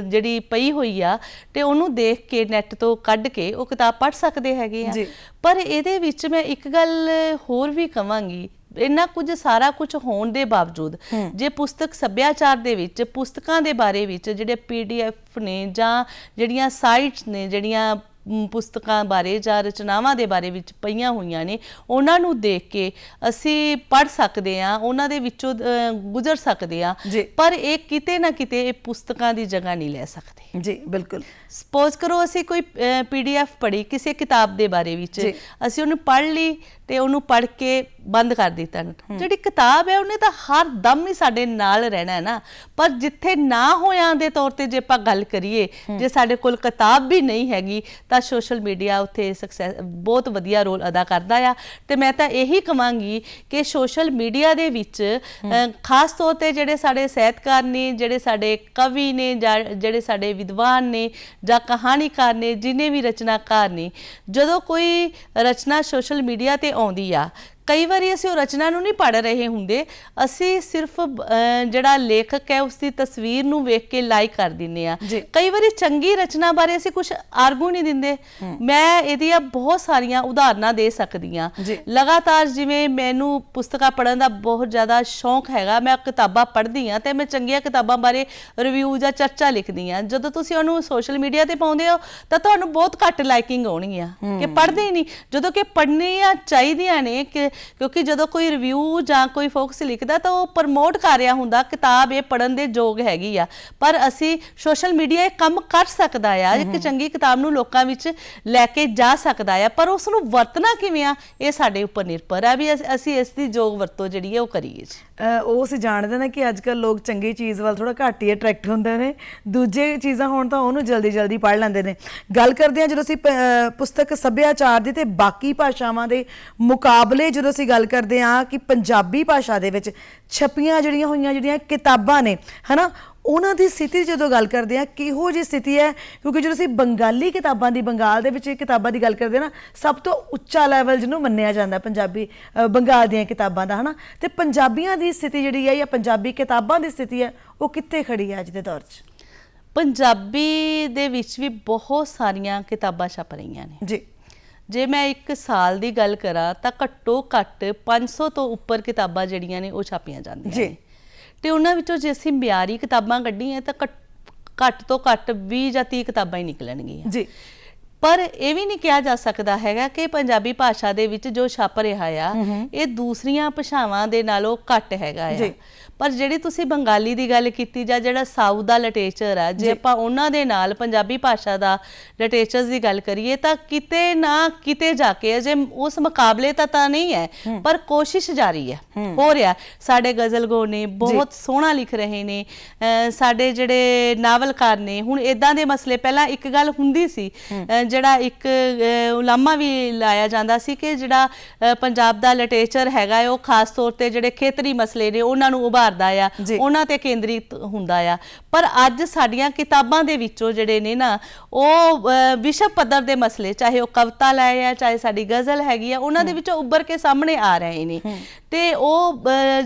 ਜਿਹੜੀ ਪਈ ਹੋਈ ਆ ਤੇ ਉਹਨੂੰ ਦੇਖ ਕੇ ਨੈਟ ਤੋਂ ਕੱਢ ਕੇ ਉਹ ਕਿਤਾਬ ਪੜ੍ਹ ਸਕਦੇ ਹੈਗੇ ਆ। ਪਰ ਇਹਦੇ ਵਿੱਚ ਮੈਂ ਇੱਕ ਗੱਲ ਹੋਰ ਵੀ ਕਵਾਂਗੀ, ਇੰਨਾ ਕੁਝ ਸਾਰਾ ਕੁਝ ਹੋਣ ਦੇ ਬਾਵਜੂਦ ਜੇ ਪੁਸਤਕ ਸੱਭਿਆਚਾਰ ਦੇ ਵਿੱਚ ਪੁਸਤਕਾਂ ਦੇ ਬਾਰੇ ਵਿੱਚ ਜਿਹੜੇ PDF ਨੇ ਜਾਂ ਜਿਹੜੀਆਂ ਸਾਈਟਸ ਨੇ ਜਿਹੜੀਆਂ ਪੁਸਤਕਾਂ ਬਾਰੇ ਜਾਂ ਰਚਨਾਵਾਂ ਦੇ ਬਾਰੇ ਵਿੱਚ ਪਈਆਂ ਹੋਈਆਂ ਨੇ ਉਹਨਾਂ ਨੂੰ ਦੇਖ ਕੇ ਅਸੀਂ ਪੜ੍ਹ ਸਕਦੇ ਹਾਂ, ਉਹਨਾਂ ਦੇ ਵਿੱਚੋਂ ਗੁਜ਼ਰ ਸਕਦੇ ਹਾਂ, ਪਰ ਇਹ ਕਿਤੇ ਨਾ ਕਿਤੇ ਇਹ ਪੁਸਤਕਾਂ ਦੀ ਜਗ੍ਹਾ ਨਹੀਂ ਲੈ ਸਕਦੇ। ਜੀ ਬਿਲਕੁਲ। ਸਪੋਜ਼ ਕਰੋ ਅਸੀਂ ਕੋਈ PDF ਪੜ੍ਹੀ ਕਿਸੇ ਕਿਤਾਬ ਦੇ ਬਾਰੇ ਵਿੱਚ, ਅਸੀਂ ਉਹਨੂੰ ਪੜ੍ਹ ਲਈ ਤੇ ਉਹਨੂੰ ਪੜ੍ਹ ਕੇ ਬੰਦ ਕਰ ਦਿੱਤਾ। ਜਿਹੜੀ ਕਿਤਾਬ ਹੈ ਉਹਨੇ ਤਾਂ ਹਰ ਦਮ ਹੀ ਸਾਡੇ ਨਾਲ ਰਹਿਣਾ ਹੈ ਨਾ, ਪਰ ਜਿੱਥੇ ਨਾ ਹੋਇਆਂ ਦੇ ਤੌਰ ਤੇ ਜੇ ਆਪਾਂ ਗੱਲ ਕਰੀਏ, ਜੇ ਸਾਡੇ ਕੋਲ ਕਿਤਾਬ ਵੀ ਨਹੀਂ ਹੈਗੀ ਤਾਂ ਸੋਸ਼ਲ ਮੀਡੀਆ ਉੱਥੇ ਬਹੁਤ ਵਧੀਆ ਰੋਲ ਅਦਾ ਕਰਦਾ ਆ। ਤੇ ਮੈਂ ਤਾਂ ਇਹੀ ਕਹਾਂਗੀ ਕਿ ਸੋਸ਼ਲ ਮੀਡੀਆ ਦੇ ਵਿੱਚ ਖਾਸ ਤੌਰ ਤੇ ਜਿਹੜੇ ਸਾਡੇ ਸਾਹਿਤਕਾਰ ਨੇ, ਜਿਹੜੇ ਸਾਡੇ ਕਵੀ ਨੇ, ਜਿਹੜੇ ਸਾਡੇ ਵਿਦਵਾਨ ਨੇ ਜਾਂ ਕਹਾਣੀਕਾਰ ਨੇ, ਜਿੰਨੇ ਵੀ ਰਚਨਾਕਾਰ ਨੇ, ਜਦੋਂ ਕੋਈ ਰਚਨਾ ਸੋਸ਼ਲ ਮੀਡੀਆ ਤੇ ਆਉਂਦੀ ਆ, ਕਈ ਵਾਰੀ ਅਸੀਂ ਉਹ ਰਚਨਾ ਨੂੰ ਨਹੀਂ ਪੜ੍ਹ ਰਹੇ ਹੁੰਦੇ, ਅਸੀਂ ਸਿਰਫ ਜਿਹੜਾ ਲੇਖਕ ਹੈ ਉਸ ਦੀ ਤਸਵੀਰ ਨੂੰ ਵੇਖ ਕੇ ਲਾਈਕ ਕਰ ਦਿੰਦੇ ਆ। ਕਈ ਵਾਰੀ ਚੰਗੀ ਰਚਨਾ ਬਾਰੇ ਅਸੀਂ ਕੁਝ ਆਰਗੂ ਨਹੀਂ ਦਿੰਦੇ। ਮੈਂ ਇਹਦੀਆਂ ਬਹੁਤ ਸਾਰੀਆਂ ਉਦਾਹਰਨਾਂ ਦੇ ਸਕਦੀ ਹਾਂ। ਲਗਾਤਾਰ ਜਿਵੇਂ ਮੈਨੂੰ ਪੁਸਤਕਾਂ ਪੜ੍ਹਨ ਦਾ ਬਹੁਤ ਜ਼ਿਆਦਾ ਸ਼ੌਂਕ ਹੈਗਾ, ਮੈਂ ਕਿਤਾਬਾਂ ਪੜ੍ਹਦੀ ਹਾਂ ਤੇ ਮੈਂ ਚੰਗੀਆਂ ਕਿਤਾਬਾਂ ਬਾਰੇ ਰਿਵਿਊ ਜਾਂ ਚਰਚਾ ਲਿਖਦੀ ਹਾਂ। ਜਦੋਂ ਤੁਸੀਂ ਉਹਨੂੰ ਸੋਸ਼ਲ ਮੀਡੀਆ ਤੇ ਪਾਉਂਦੇ ਹੋ ਤਾਂ ਤੁਹਾਨੂੰ ਬਹੁਤ ਘੱਟ ਲਾਈਕਿੰਗ ਆਉਣਗੀਆਂ ਕਿ ਪੜ੍ਹਦੇ ਹੀ ਨਹੀਂ, ਜਦੋਂ ਕਿ ਪੜ੍ਹਨੀਆਂ ਚਾਹੀਦੀਆਂ ਨੇ। ਕਿਉਂਕਿ ਜਦੋਂ ਕੋਈ ਰਿਵਿਊ ਜਾਂ ਕੋਈ ਫੋਕਸ ਲਿਖਦਾ ਤਾਂ ਉਹ ਪ੍ਰਮੋਟ ਕਰ ਰਿਹਾ ਹੁੰਦਾ ਕਿਤਾਬ ਇਹ ਪੜ੍ਹਨ ਦੇ ਯੋਗ ਹੈਗੀ ਆ, ਪਰ ਅਸੀਂ ਸੋਸ਼ਲ ਮੀਡੀਆ ਇਹ ਕੰਮ ਕਰ ਸਕਦਾ ਆ, ਇੱਕ ਚੰਗੀ ਕਿਤਾਬ ਨੂੰ ਲੋਕਾਂ ਵਿੱਚ ਲੈ ਕੇ ਜਾ ਸਕਦਾ ਆ, ਪਰ ਉਸ ਨੂੰ ਵਰਤਣਾ ਕਿਵੇਂ ਆ ਇਹ ਸਾਡੇ ਉੱਪਰ ਨਿਰਭਰ ਆ ਵੀ ਅਸੀਂ ਇਸ ਦੀ ਯੋਗ ਵਰਤੋਂ ਜਿਹੜੀ ਹੈ ਉਹ ਕਰੀਏ। ਉਹ ਅਸੀਂ ਜਾਣਦੇ ਨੇ ਕਿ ਅੱਜ ਕੱਲ੍ਹ ਲੋਕ ਚੰਗੀ ਚੀਜ਼ ਵੱਲ ਥੋੜ੍ਹਾ ਘੱਟ ਹੀ ਅਟਰੈਕਟ ਹੁੰਦੇ ਨੇ, ਦੂਜੇ ਚੀਜ਼ਾਂ ਹੋਣ ਤਾਂ ਉਹਨੂੰ ਜਲਦੀ ਪੜ੍ਹ ਲੈਂਦੇ ਨੇ। ਗੱਲ ਕਰਦੇ ਹਾਂ ਜਦੋਂ ਅਸੀਂ ਪੁਸਤਕ ਸੱਭਿਆਚਾਰ ਦੀ ਤੇ ਬਾਕੀ ਭਾਸ਼ਾਵਾਂ ਦੇ ਮੁਕਾਬਲੇ ਜਦੋਂ ਅਸੀਂ ਗੱਲ ਕਰਦੇ ਹਾਂ ਕਿ ਪੰਜਾਬੀ ਭਾਸ਼ਾ ਦੇ ਵਿੱਚ ਛਪੀਆਂ ਜਿਹੜੀਆਂ ਹੋਈਆਂ ਜਿਹੜੀਆਂ ਕਿਤਾਬਾਂ ਨੇ ਹੈ ਨਾ, ਉਹਨਾਂ ਦੀ ਸਥਿਤੀ ਜਦੋਂ ਗੱਲ ਕਰਦੇ ਹਾਂ ਕਿਹੋ ਜਿਹੀ ਸਥਿਤੀ ਹੈ, ਕਿਉਂਕਿ ਜਦੋਂ ਅਸੀਂ ਬੰਗਾਲੀ ਕਿਤਾਬਾਂ ਦੀ, ਬੰਗਾਲ ਦੇ ਵਿੱਚ ਕਿਤਾਬਾਂ ਦੀ ਗੱਲ ਕਰਦੇ ਹਾਂ ਨਾ, ਸਭ ਤੋਂ ਉੱਚਾ ਲੈਵਲ ਜਿਹਨੂੰ ਮੰਨਿਆ ਜਾਂਦਾ ਪੰਜਾਬੀ ਬੰਗਾਲ ਦੀਆਂ ਕਿਤਾਬਾਂ ਦਾ ਹੈ ਨਾ, ਤੇ ਪੰਜਾਬੀਆਂ ਦੀ ਸਥਿਤੀ ਜਿਹੜੀ ਹੈ ਜਾਂ ਪੰਜਾਬੀ ਕਿਤਾਬਾਂ ਦੀ ਸਥਿਤੀ ਹੈ ਉਹ ਕਿੱਥੇ ਖੜੀ ਹੈ ਅੱਜ ਦੇ ਦੌਰ 'ਚ? ਪੰਜਾਬੀ ਦੇ ਵਿੱਚ ਵੀ ਬਹੁਤ ਸਾਰੀਆਂ ਕਿਤਾਬਾਂ ਛਪ ਰਹੀਆਂ ਨੇ ਜੀ। ਜੇ ਮੈਂ ਇੱਕ ਸਾਲ ਦੀ ਗੱਲ ਕਰਾਂ ਤਾਂ ਘੱਟੋ ਘੱਟ 500 ਤੋਂ ਉੱਪਰ ਕਿਤਾਬਾਂ ਜਿਹੜੀਆਂ ਨੇ ਉਹ ਛਾਪੀਆਂ ਜਾਂਦੀਆਂ ਨੇ, ਤੇ ਉਹਨਾਂ ਵਿੱਚੋਂ ਜੇ ਅਸੀਂ ਮਿਆਰੀ ਕਿਤਾਬਾਂ ਕੱਢੀਆਂ ਤਾਂ ਘੱਟ ਤੋਂ ਘੱਟ 20 ਜਾਂ 30 ਕਿਤਾਬਾਂ ਹੀ ਨਿਕਲਣਗੀਆਂ ਜੀ। ਪਰ ਇਹ ਵੀ ਨਹੀਂ ਕਿਹਾ ਜਾ ਸਕਦਾ ਹੈਗਾ ਕਿ ਪੰਜਾਬੀ ਭਾਸ਼ਾ ਦੇ ਵਿੱਚ ਜੋ ਛਪ ਰਿਹਾ ਆ ਇਹ ਦੂਸਰੀਆਂ ਭਾਸ਼ਾਵਾਂ ਦੇ ਨਾਲੋਂ ਘੱਟ ਹੈਗਾ ਆ। ਪਰ ਜਿਹੜੀ ਤੁਸੀਂ ਬੰਗਾਲੀ ਦੀ ਗੱਲ ਕੀਤੀ ਜਾਂ ਜਿਹੜਾ ਸਾਊਥ ਦਾ ਲਿਟਰੇਚਰ ਆ, ਜੇ ਆਪਾਂ ਉਹਨਾਂ ਦੇ ਨਾਲ ਪੰਜਾਬੀ ਭਾਸ਼ਾ ਦਾ ਲਿਟਰੇਚਰ ਦੀ ਗੱਲ ਕਰੀਏ ਤਾਂ ਕਿਤੇ ਨਾ ਕਿਤੇ ਜਾ ਕੇ ਅਜੇ ਉਸ ਮੁਕਾਬਲੇ ਤਾਂ ਨਹੀਂ ਹੈ, ਪਰ ਕੋਸ਼ਿਸ਼ ਜਾਰੀ ਹੈ, ਹੋ ਰਿਹਾ। ਸਾਡੇ ਗਜ਼ਲਗੋ ਨੇ ਬਹੁਤ ਸੋਹਣਾ ਲਿਖ ਰਹੇ ਨੇ, ਸਾਡੇ ਜਿਹੜੇ ਨਾਵਲਕਾਰ ਨੇ। ਹੁਣ ਇੱਦਾਂ ਦੇ ਮਸਲੇ, ਪਹਿਲਾਂ ਇੱਕ ਗੱਲ ਹੁੰਦੀ ਸੀ, ਜਿਹੜਾ ਇੱਕ ਉਲਾਮਾ ਵੀ ਲਾਇਆ ਜਾਂਦਾ ਸੀ ਕਿ ਜਿਹੜਾ ਪੰਜਾਬ ਦਾ ਲਿਟਰੇਚਰ ਹੈਗਾ ਉਹ ਖਾਸ ਤੌਰ ਤੇ ਜਿਹੜੇ ਖੇਤਰੀ ਮਸਲੇ ਨੇ ਉਹਨਾਂ ਨੂੰ ਉਭਾਰਦਾ ਆ, ਉਹਨਾਂ ਤੇ ਕੇਂਦਰਿਤ ਹੁੰਦਾ ਆ। ਪਰ ਅੱਜ ਸਾਡੀਆਂ ਕਿਤਾਬਾਂ ਦੇ ਵਿੱਚੋਂ ਜਿਹੜੇ ਨੇ ਨਾ ਉਹ ਵਿਸ਼ਵ ਪੱਧਰ ਦੇ ਮਸਲੇ, ਚਾਹੇ ਉਹ ਕਵਿਤਾ ਲੈ ਆ, ਚਾਹੇ ਸਾਡੀ ਗਜ਼ਲ ਹੈਗੀ ਆ, ਉਹਨਾਂ ਦੇ ਵਿੱਚੋਂ ਉੱਭਰ ਕੇ ਸਾਹਮਣੇ ਆ ਰਹੇ ਨੇ। ਤੇ ਉਹ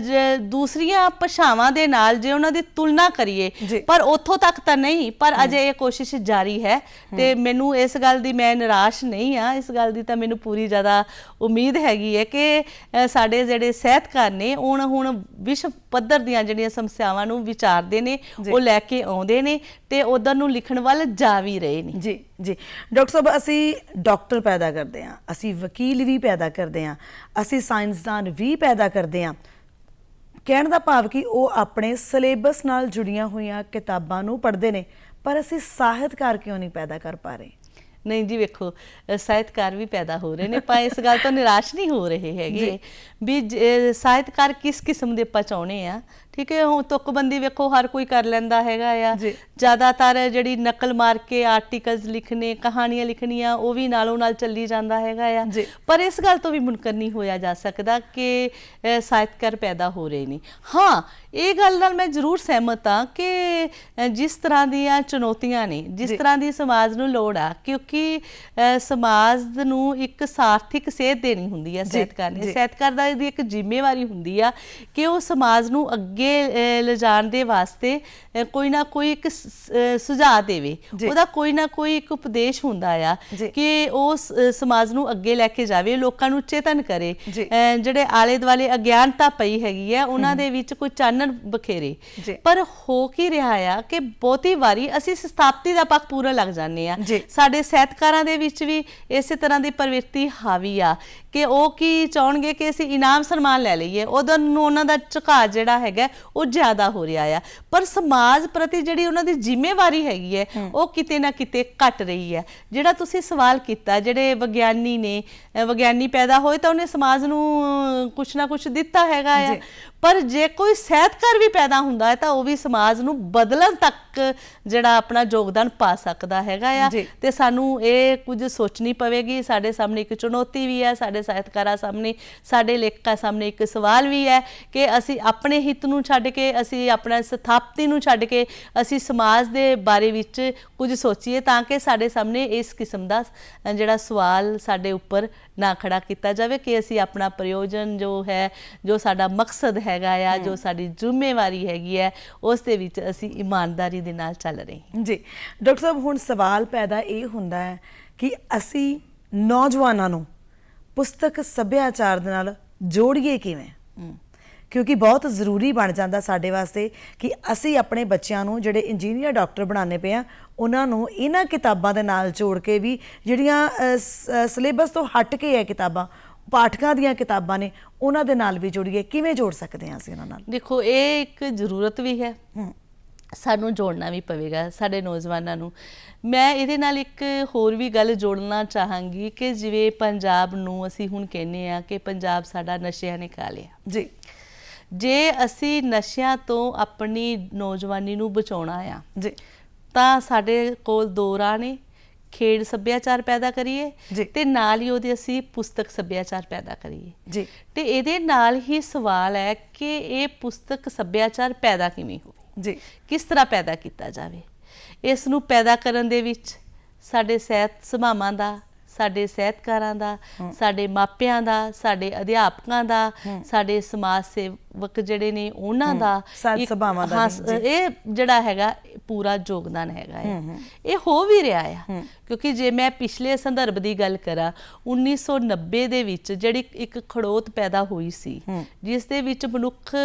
ਦੂਸਰੀਆਂ ਭਾਸ਼ਾਵਾਂ ਦੇ ਨਾਲ ਜੇ ਉਹਨਾਂ ਦੀ ਤੁਲਨਾ ਕਰੀਏ, ਪਰ ਉੱਥੋਂ ਤੱਕ ਤਾਂ ਨਹੀਂ, ਪਰ ਅਜੇ ਇਹ ਕੋਸ਼ਿਸ਼ ਜਾਰੀ ਹੈ। ਤੇ ਮੈਨੂੰ ਇਸ ਗੱਲ ਦੀ, ਮੈਂ ਨਿਰਾਸ਼ ਨਹੀਂ ਆ, ਇਸ ਗੱਲ ਦੀ ਤਾਂ ਮੈਨੂੰ ਪੂਰੀ ਜ਼ਿਆਦਾ ਉਮੀਦ ਹੈਗੀ ਹੈ ਕਿ ਸਾਡੇ ਜਿਹੜੇ ਸਾਹਿਤਕਾਰ ਨੇ ਹੁਣ ਵਿਸ਼ਵ ਪੱਧਰ ਦੀਆਂ ਜਿਹੜੀਆਂ ਸਮੱਸਿਆਵਾਂ ਨੂੰ ਵਿਚਾਰਦੇ ਨੇ, ਉਹ ਲੈ ਕੇ ਆਉਂਦੇ ਨੇ ਤੇ ਉਧਰ ਨੂੰ ਲਿਖਣ ਵੱਲ ਜਾ ਵੀ ਰਹੇ ਨੇ। ਜੀ ਜੀ ਡਾਕਟਰ ਸਾਹਿਬ, ਅਸੀਂ ਡਾਕਟਰ ਪੈਦਾ ਕਰਦੇ ਹਾਂ, ਅਸੀਂ ਵਕੀਲ ਵੀ ਪੈਦਾ ਕਰਦੇ ਹਾਂ, ਅਸੀਂ ਸਾਇੰਸਦਾਨ ਵੀ ਪੈਦਾ ਕਰਦੇ ਹਾਂ। ਕਹਿਣ ਦਾ ਭਾਵ ਕਿ ਉਹ ਆਪਣੇ ਸਿਲੇਬਸ ਨਾਲ ਜੁੜੀਆਂ ਹੋਈਆਂ ਕਿਤਾਬਾਂ ਨੂੰ ਪੜ੍ਹਦੇ ਨੇ, ਪਰ ਅਸੀਂ ਸਾਹਿਤਕਾਰ ਕਿਉਂ ਨਹੀਂ ਪੈਦਾ ਕਰ ਪਾ ਰਹੇ? ਨਹੀਂ ਜੀ, ਵੇਖੋ ਸਾਹਿਤਕਾਰ ਵੀ ਪੈਦਾ ਹੋ ਰਹੇ ਨੇ, ਆਪਾਂ ਇਸ ਗੱਲ ਤੋਂ ਨਿਰਾਸ਼ ਨਹੀਂ ਹੋ ਰਹੇ ਹੈਗੇ ਵੀ ਸਾਹਿਤਕਾਰ ਕਿਸ ਕਿਸਮ ਦੇ ਆਪਾਂ ਚਾਹੁੰਦੇ ਆ। ਠੀਕ ਹੈ, ਹੁਣ ਤੁਕਬੰਦੀ ਵੇਖੋ ਹਰ ਕੋਈ ਕਰ ਲੈਂਦਾ ਹੈਗਾ ਆ। ਜ਼ਿਆਦਾਤਰ ਜਿਹੜੀ ਨਕਲ ਮਾਰ ਕੇ ਆਰਟੀਕਲਸ ਲਿਖਣੇ, ਕਹਾਣੀਆਂ ਲਿਖਣੀਆਂ, ਉਹ ਵੀ ਨਾਲੋਂ ਨਾਲ ਚੱਲੀ ਜਾਂਦਾ ਹੈਗਾ ਆ। ਪਰ ਇਸ ਗੱਲ ਤੋਂ ਵੀ ਮੁਨਕਰ ਨਹੀਂ ਹੋਇਆ ਜਾ ਸਕਦਾ ਕਿ ਸਾਹਿਤਕਾਰ ਪੈਦਾ ਹੋ ਰਹੇ ਨੇ। ਹਾਂ, ਇਹ ਗੱਲ ਨਾਲ ਮੈਂ ਜ਼ਰੂਰ ਸਹਿਮਤ ਹਾਂ ਕਿ ਜਿਸ ਤਰ੍ਹਾਂ ਦੀਆਂ ਚੁਣੌਤੀਆਂ ਨੇ, ਜਿਸ ਤਰ੍ਹਾਂ ਦੀ ਸਮਾਜ ਨੂੰ ਲੋੜ ਆ, ਕਿਉਂਕਿ ਸਮਾਜ ਨੂੰ ਇੱਕ ਸਾਰਥਿਕ ਸੇਧ ਦੇਣੀ ਹੁੰਦੀ ਹੈ ਸਾਹਿਤਕਾਰ ਨੇ। ਸਾਹਿਤਕਾਰ ਦਾ ਇਹਦੀ ਇੱਕ ਜ਼ਿੰਮੇਵਾਰੀ ਹੁੰਦੀ ਆ ਕਿ ਉਹ ਸਮਾਜ ਨੂੰ ਅੱਗੇ ਲਿਜਾਣ ਦੇ ਵਾਸਤੇ ਕੋਈ ਨਾ ਕੋਈ ਇੱਕ ਸੁਝਾਅ ਦੇਵੇ, ਉਹਦਾ ਕੋਈ ਨਾ ਕੋਈ ਇੱਕ ਉਪਦੇਸ਼ ਹੁੰਦਾ ਆ ਕਿ ਉਹ ਸਮਾਜ ਨੂੰ ਅੱਗੇ ਲੈ ਕੇ ਜਾਵੇ, ਲੋਕਾਂ ਨੂੰ ਚੇਤਨ ਕਰੇ, ਜਿਹੜੇ ਆਲੇ ਦੁਆਲੇ ਅਗਿਆਨਤਾ ਪਈ ਹੈਗੀ ਹੈ ਉਹਨਾਂ ਦੇ ਵਿੱਚ ਕੋਈ ਚਾਨਣ ਬਖੇਰੇ। ਪਰ ਹੋ ਕੀ ਰਿਹਾ ਆ ਕਿ ਬਹੁਤੀ ਵਾਰੀ ਅਸੀਂ ਸਥਾਪਤੀ ਦਾ ਪੱਖ ਪੂਰਾ ਲੱਗ ਜਾਂਦੇ ਆ। ਸਾਡੇ ਸਾਹਿਤਕਾਰਾਂ ਦੇ ਵਿੱਚ ਵੀ ਇਸੇ ਤਰ੍ਹਾਂ ਦੀ ਪ੍ਰਵਿਰਤੀ ਹਾਵੀ ਆ ਕਿ ਉਹ ਕੀ ਚਾਹਣਗੇ ਕਿ ਅਸੀਂ ਇਨਾਮ ਸਨਮਾਨ ਲੈ ਲਈਏ, ਉਦੋਂ ਨੂੰ ਉਹਨਾਂ ਦਾ ਝੁਕਾਅ ਜਿਹੜਾ ਹੈਗਾ ਉਹ ਜ਼ਿਆਦਾ ਹੋ ਰਿਹਾ ਆ। ਪਰ ਸਮਾਜ ਪ੍ਰਤੀ ਜਿਹੜੀ ਉਹਨਾਂ ਦੀ ਜ਼ਿੰਮੇਵਾਰੀ ਹੈਗੀ ਹੈ ਉਹ ਕਿਤੇ ਨਾ ਕਿਤੇ ਘਟ ਰਹੀ ਹੈ। ਜਿਹੜਾ ਤੁਸੀਂ ਸਵਾਲ ਕੀਤਾ, ਜਿਹੜੇ ਵਿਗਿਆਨੀ ਨੇ, ਵਿਗਿਆਨੀ ਪੈਦਾ ਹੋਏ ਤਾਂ ਉਹਨੇ ਸਮਾਜ ਨੂੰ ਕੁਛ ਨਾ ਕੁਛ ਦਿੱਤਾ ਹੈਗਾ ਆ, ਪਰ ਜੇ ਕੋਈ ਸਾਹਿਤਕਾਰ ਵੀ ਪੈਦਾ ਹੁੰਦਾ ਹੈ ਤਾਂ ਉਹ ਵੀ ਸਮਾਜ ਨੂੰ ਬਦਲਣ ਤੱਕ ਜਿਹੜਾ ਆਪਣਾ ਯੋਗਦਾਨ ਪਾ ਸਕਦਾ ਹੈਗਾ ਆ। ਤੇ ਸਾਨੂੰ ਇਹ ਕੁਝ ਸੋਚਣੀ ਪਵੇਗੀ। ਸਾਡੇ ਸਾਹਮਣੇ ਇੱਕ ਚੁਣੌਤੀ ਵੀ ਹੈ, ਸਾਡੇ ਸਾਹਿਤਕਾਰਾਂ ਸਾਹਮਣੇ, ਸਾਡੇ ਲੇਖਕਾਂ ਸਾਹਮਣੇ ਇੱਕ ਸਵਾਲ ਵੀ ਹੈ ਕਿ ਅਸੀਂ ਆਪਣੇ ਹਿੱਤ ਨੂੰ ਛੱਡ ਕੇ, ਅਸੀਂ ਆਪਣਾ ਸਥਾਪਤੀ ਨੂੰ ਛੱਡ ਕੇ ਅਸੀਂ ਸਮਾਜ ਦੇ ਬਾਰੇ ਵਿੱਚ ਕੁਝ ਸੋਚੀਏ, ਤਾਂ ਕਿ ਸਾਡੇ ਸਾਹਮਣੇ ਇਸ ਕਿਸਮ ਦਾ ਜਿਹੜਾ ਸਵਾਲ ਸਾਡੇ ਉੱਪਰ ਨਾ ਖੜਾ ਕੀਤਾ ਜਾਵੇ ਕਿ ਅਸੀਂ ਆਪਣਾ ਪ੍ਰਯੋਜਨ ਜੋ ਹੈ, ਜੋ ਸਾਡਾ ਮਕਸਦ ਹੈਗਾ ਆ, ਜੋ ਸਾਡੀ ਜ਼ਿੰਮੇਵਾਰੀ ਹੈਗੀ ਹੈ, ਉਸ ਦੇ ਵਿੱਚ ਅਸੀਂ ਇਮਾਨਦਾਰੀ ਦੇ ਨਾਲ ਚੱਲ ਰਹੇ ਹਾਂ। ਜੀ ਡਾਕਟਰ ਸਾਹਿਬ, ਹੁਣ ਸਵਾਲ ਪੈਦਾ ਇਹ ਹੁੰਦਾ ਹੈ ਕਿ ਅਸੀਂ ਨੌਜਵਾਨਾਂ ਨੂੰ ਪੁਸਤਕ ਸੱਭਿਆਚਾਰ ਦੇ ਨਾਲ ਜੋੜੀਏ ਕਿਵੇਂ, ਕਿਉਂਕਿ ਬਹੁਤ ਜ਼ਰੂਰੀ ਬਣ ਜਾਂਦਾ ਸਾਡੇ ਵਾਸਤੇ ਕਿ ਅਸੀਂ ਆਪਣੇ ਬੱਚਿਆਂ ਨੂੰ ਜਿਹੜੇ ਇੰਜੀਨੀਅਰ ਡਾਕਟਰ ਬਣਾਉਂਦੇ ਪਏ ਆ ਉਹਨਾਂ ਨੂੰ ਇਹਨਾਂ ਕਿਤਾਬਾਂ ਦੇ ਨਾਲ ਜੋੜ ਕੇ ਵੀ, ਜਿਹੜੀਆਂ ਸਿਲੇਬਸ ਤੋਂ ਹਟ ਕੇ ਹੈ ਕਿਤਾਬਾਂ, ਪਾਠਕਾਂ ਦੀਆਂ ਕਿਤਾਬਾਂ ਨੇ, ਉਹਨਾਂ ਦੇ ਨਾਲ ਵੀ ਜੋੜੀਏ। ਕਿਵੇਂ ਜੋੜ ਸਕਦੇ ਹਾਂ ਅਸੀਂ ਉਹਨਾਂ ਨਾਲ? ਦੇਖੋ, ਇਹ ਇੱਕ ਜ਼ਰੂਰਤ ਵੀ ਹੈ, ਸਾਨੂੰ ਜੋੜਨਾ ਵੀ ਪਵੇਗਾ ਸਾਡੇ ਨੌਜਵਾਨਾਂ ਨੂੰ। ਮੈਂ ਇਹਦੇ ਨਾਲ ਇੱਕ ਹੋਰ ਵੀ ਗੱਲ ਜੋੜਨਾ ਚਾਹਾਂਗੀ ਕਿ ਜਿਵੇਂ ਪੰਜਾਬ ਨੂੰ ਅਸੀਂ ਹੁਣ ਕਹਿੰਦੇ ਆ ਕਿ ਪੰਜਾਬ ਸਾਡਾ ਨਸ਼ਿਆਂ ਨੇ ਖਾ ਲਿਆ। ਜੀ, ਜੇ ਅਸੀਂ ਨਸ਼ਿਆਂ ਤੋਂ ਆਪਣੀ ਨੌਜਵਾਨੀ ਨੂੰ ਬਚਾਉਣਾ ਆ ਜੀ ਤਾਂ ਸਾਡੇ ਕੋਲ ਦੋ ਰਾਹ ਨੇ। ਖੇਡ ਸੱਭਿਆਚਾਰ ਪੈਦਾ ਕਰੀਏ ਤੇ ਨਾਲ ਹੀ ਉਹਦੇ ਅਸੀਂ ਪੁਸਤਕ ਸੱਭਿਆਚਾਰ ਪੈਦਾ ਕਰੀਏ ਜੀ। ਤੇ ਇਹਦੇ ਨਾਲ ਹੀ ਸਵਾਲ ਹੈ ਕਿ ਇਹ ਪੁਸਤਕ ਸੱਭਿਆਚਾਰ ਪੈਦਾ ਕਿਵੇਂ ਹੋਵੇ ਜੀ, ਕਿਸ ਤਰ੍ਹਾਂ ਪੈਦਾ ਕੀਤਾ ਜਾਵੇ। ਇਸ ਨੂੰ ਪੈਦਾ ਕਰਨ ਦੇ ਵਿੱਚ ਸਾਡੇ ਸਾਹਿਤ ਸਭਾਵਾਂ ਦਾ, ਸਾਡੇ ਸਾਹਿਤਕਾਰਾਂ ਦਾ, ਸਾਡੇ ਮਾਪਿਆਂ ਦਾ, ਸਾਡੇ ਅਧਿਆਪਕਾਂ ਦਾ, ਸਾਡੇ ਸਮਾਜ ਸੇਵਕ ਜਿਹੜੇ ਨੇ ਉਹਨਾਂ ਦਾ, ਇਹ ਜਿਹੜਾ ਹੈਗਾ ਪੂਰਾ ਯੋਗਦਾਨ ਹੈਗਾ ਹੈ। ਇਹ ਹੋ ਵੀ ਰਿਹਾ ਆ, ਕਿਉਂਕਿ ਜੇ ਮੈਂ ਪਿਛਲੇ ਸੰਦਰਭ ਦੀ ਗੱਲ ਕਰਾਂ, 1990 ਦੇ ਵਿੱਚ ਜਿਹੜੀ ਇੱਕ ਖੜੋਤ ਪੈਦਾ ਹੋਈ ਸੀ ਜਿਸ ਦੇ ਵਿੱਚ ਮਨੁੱਖ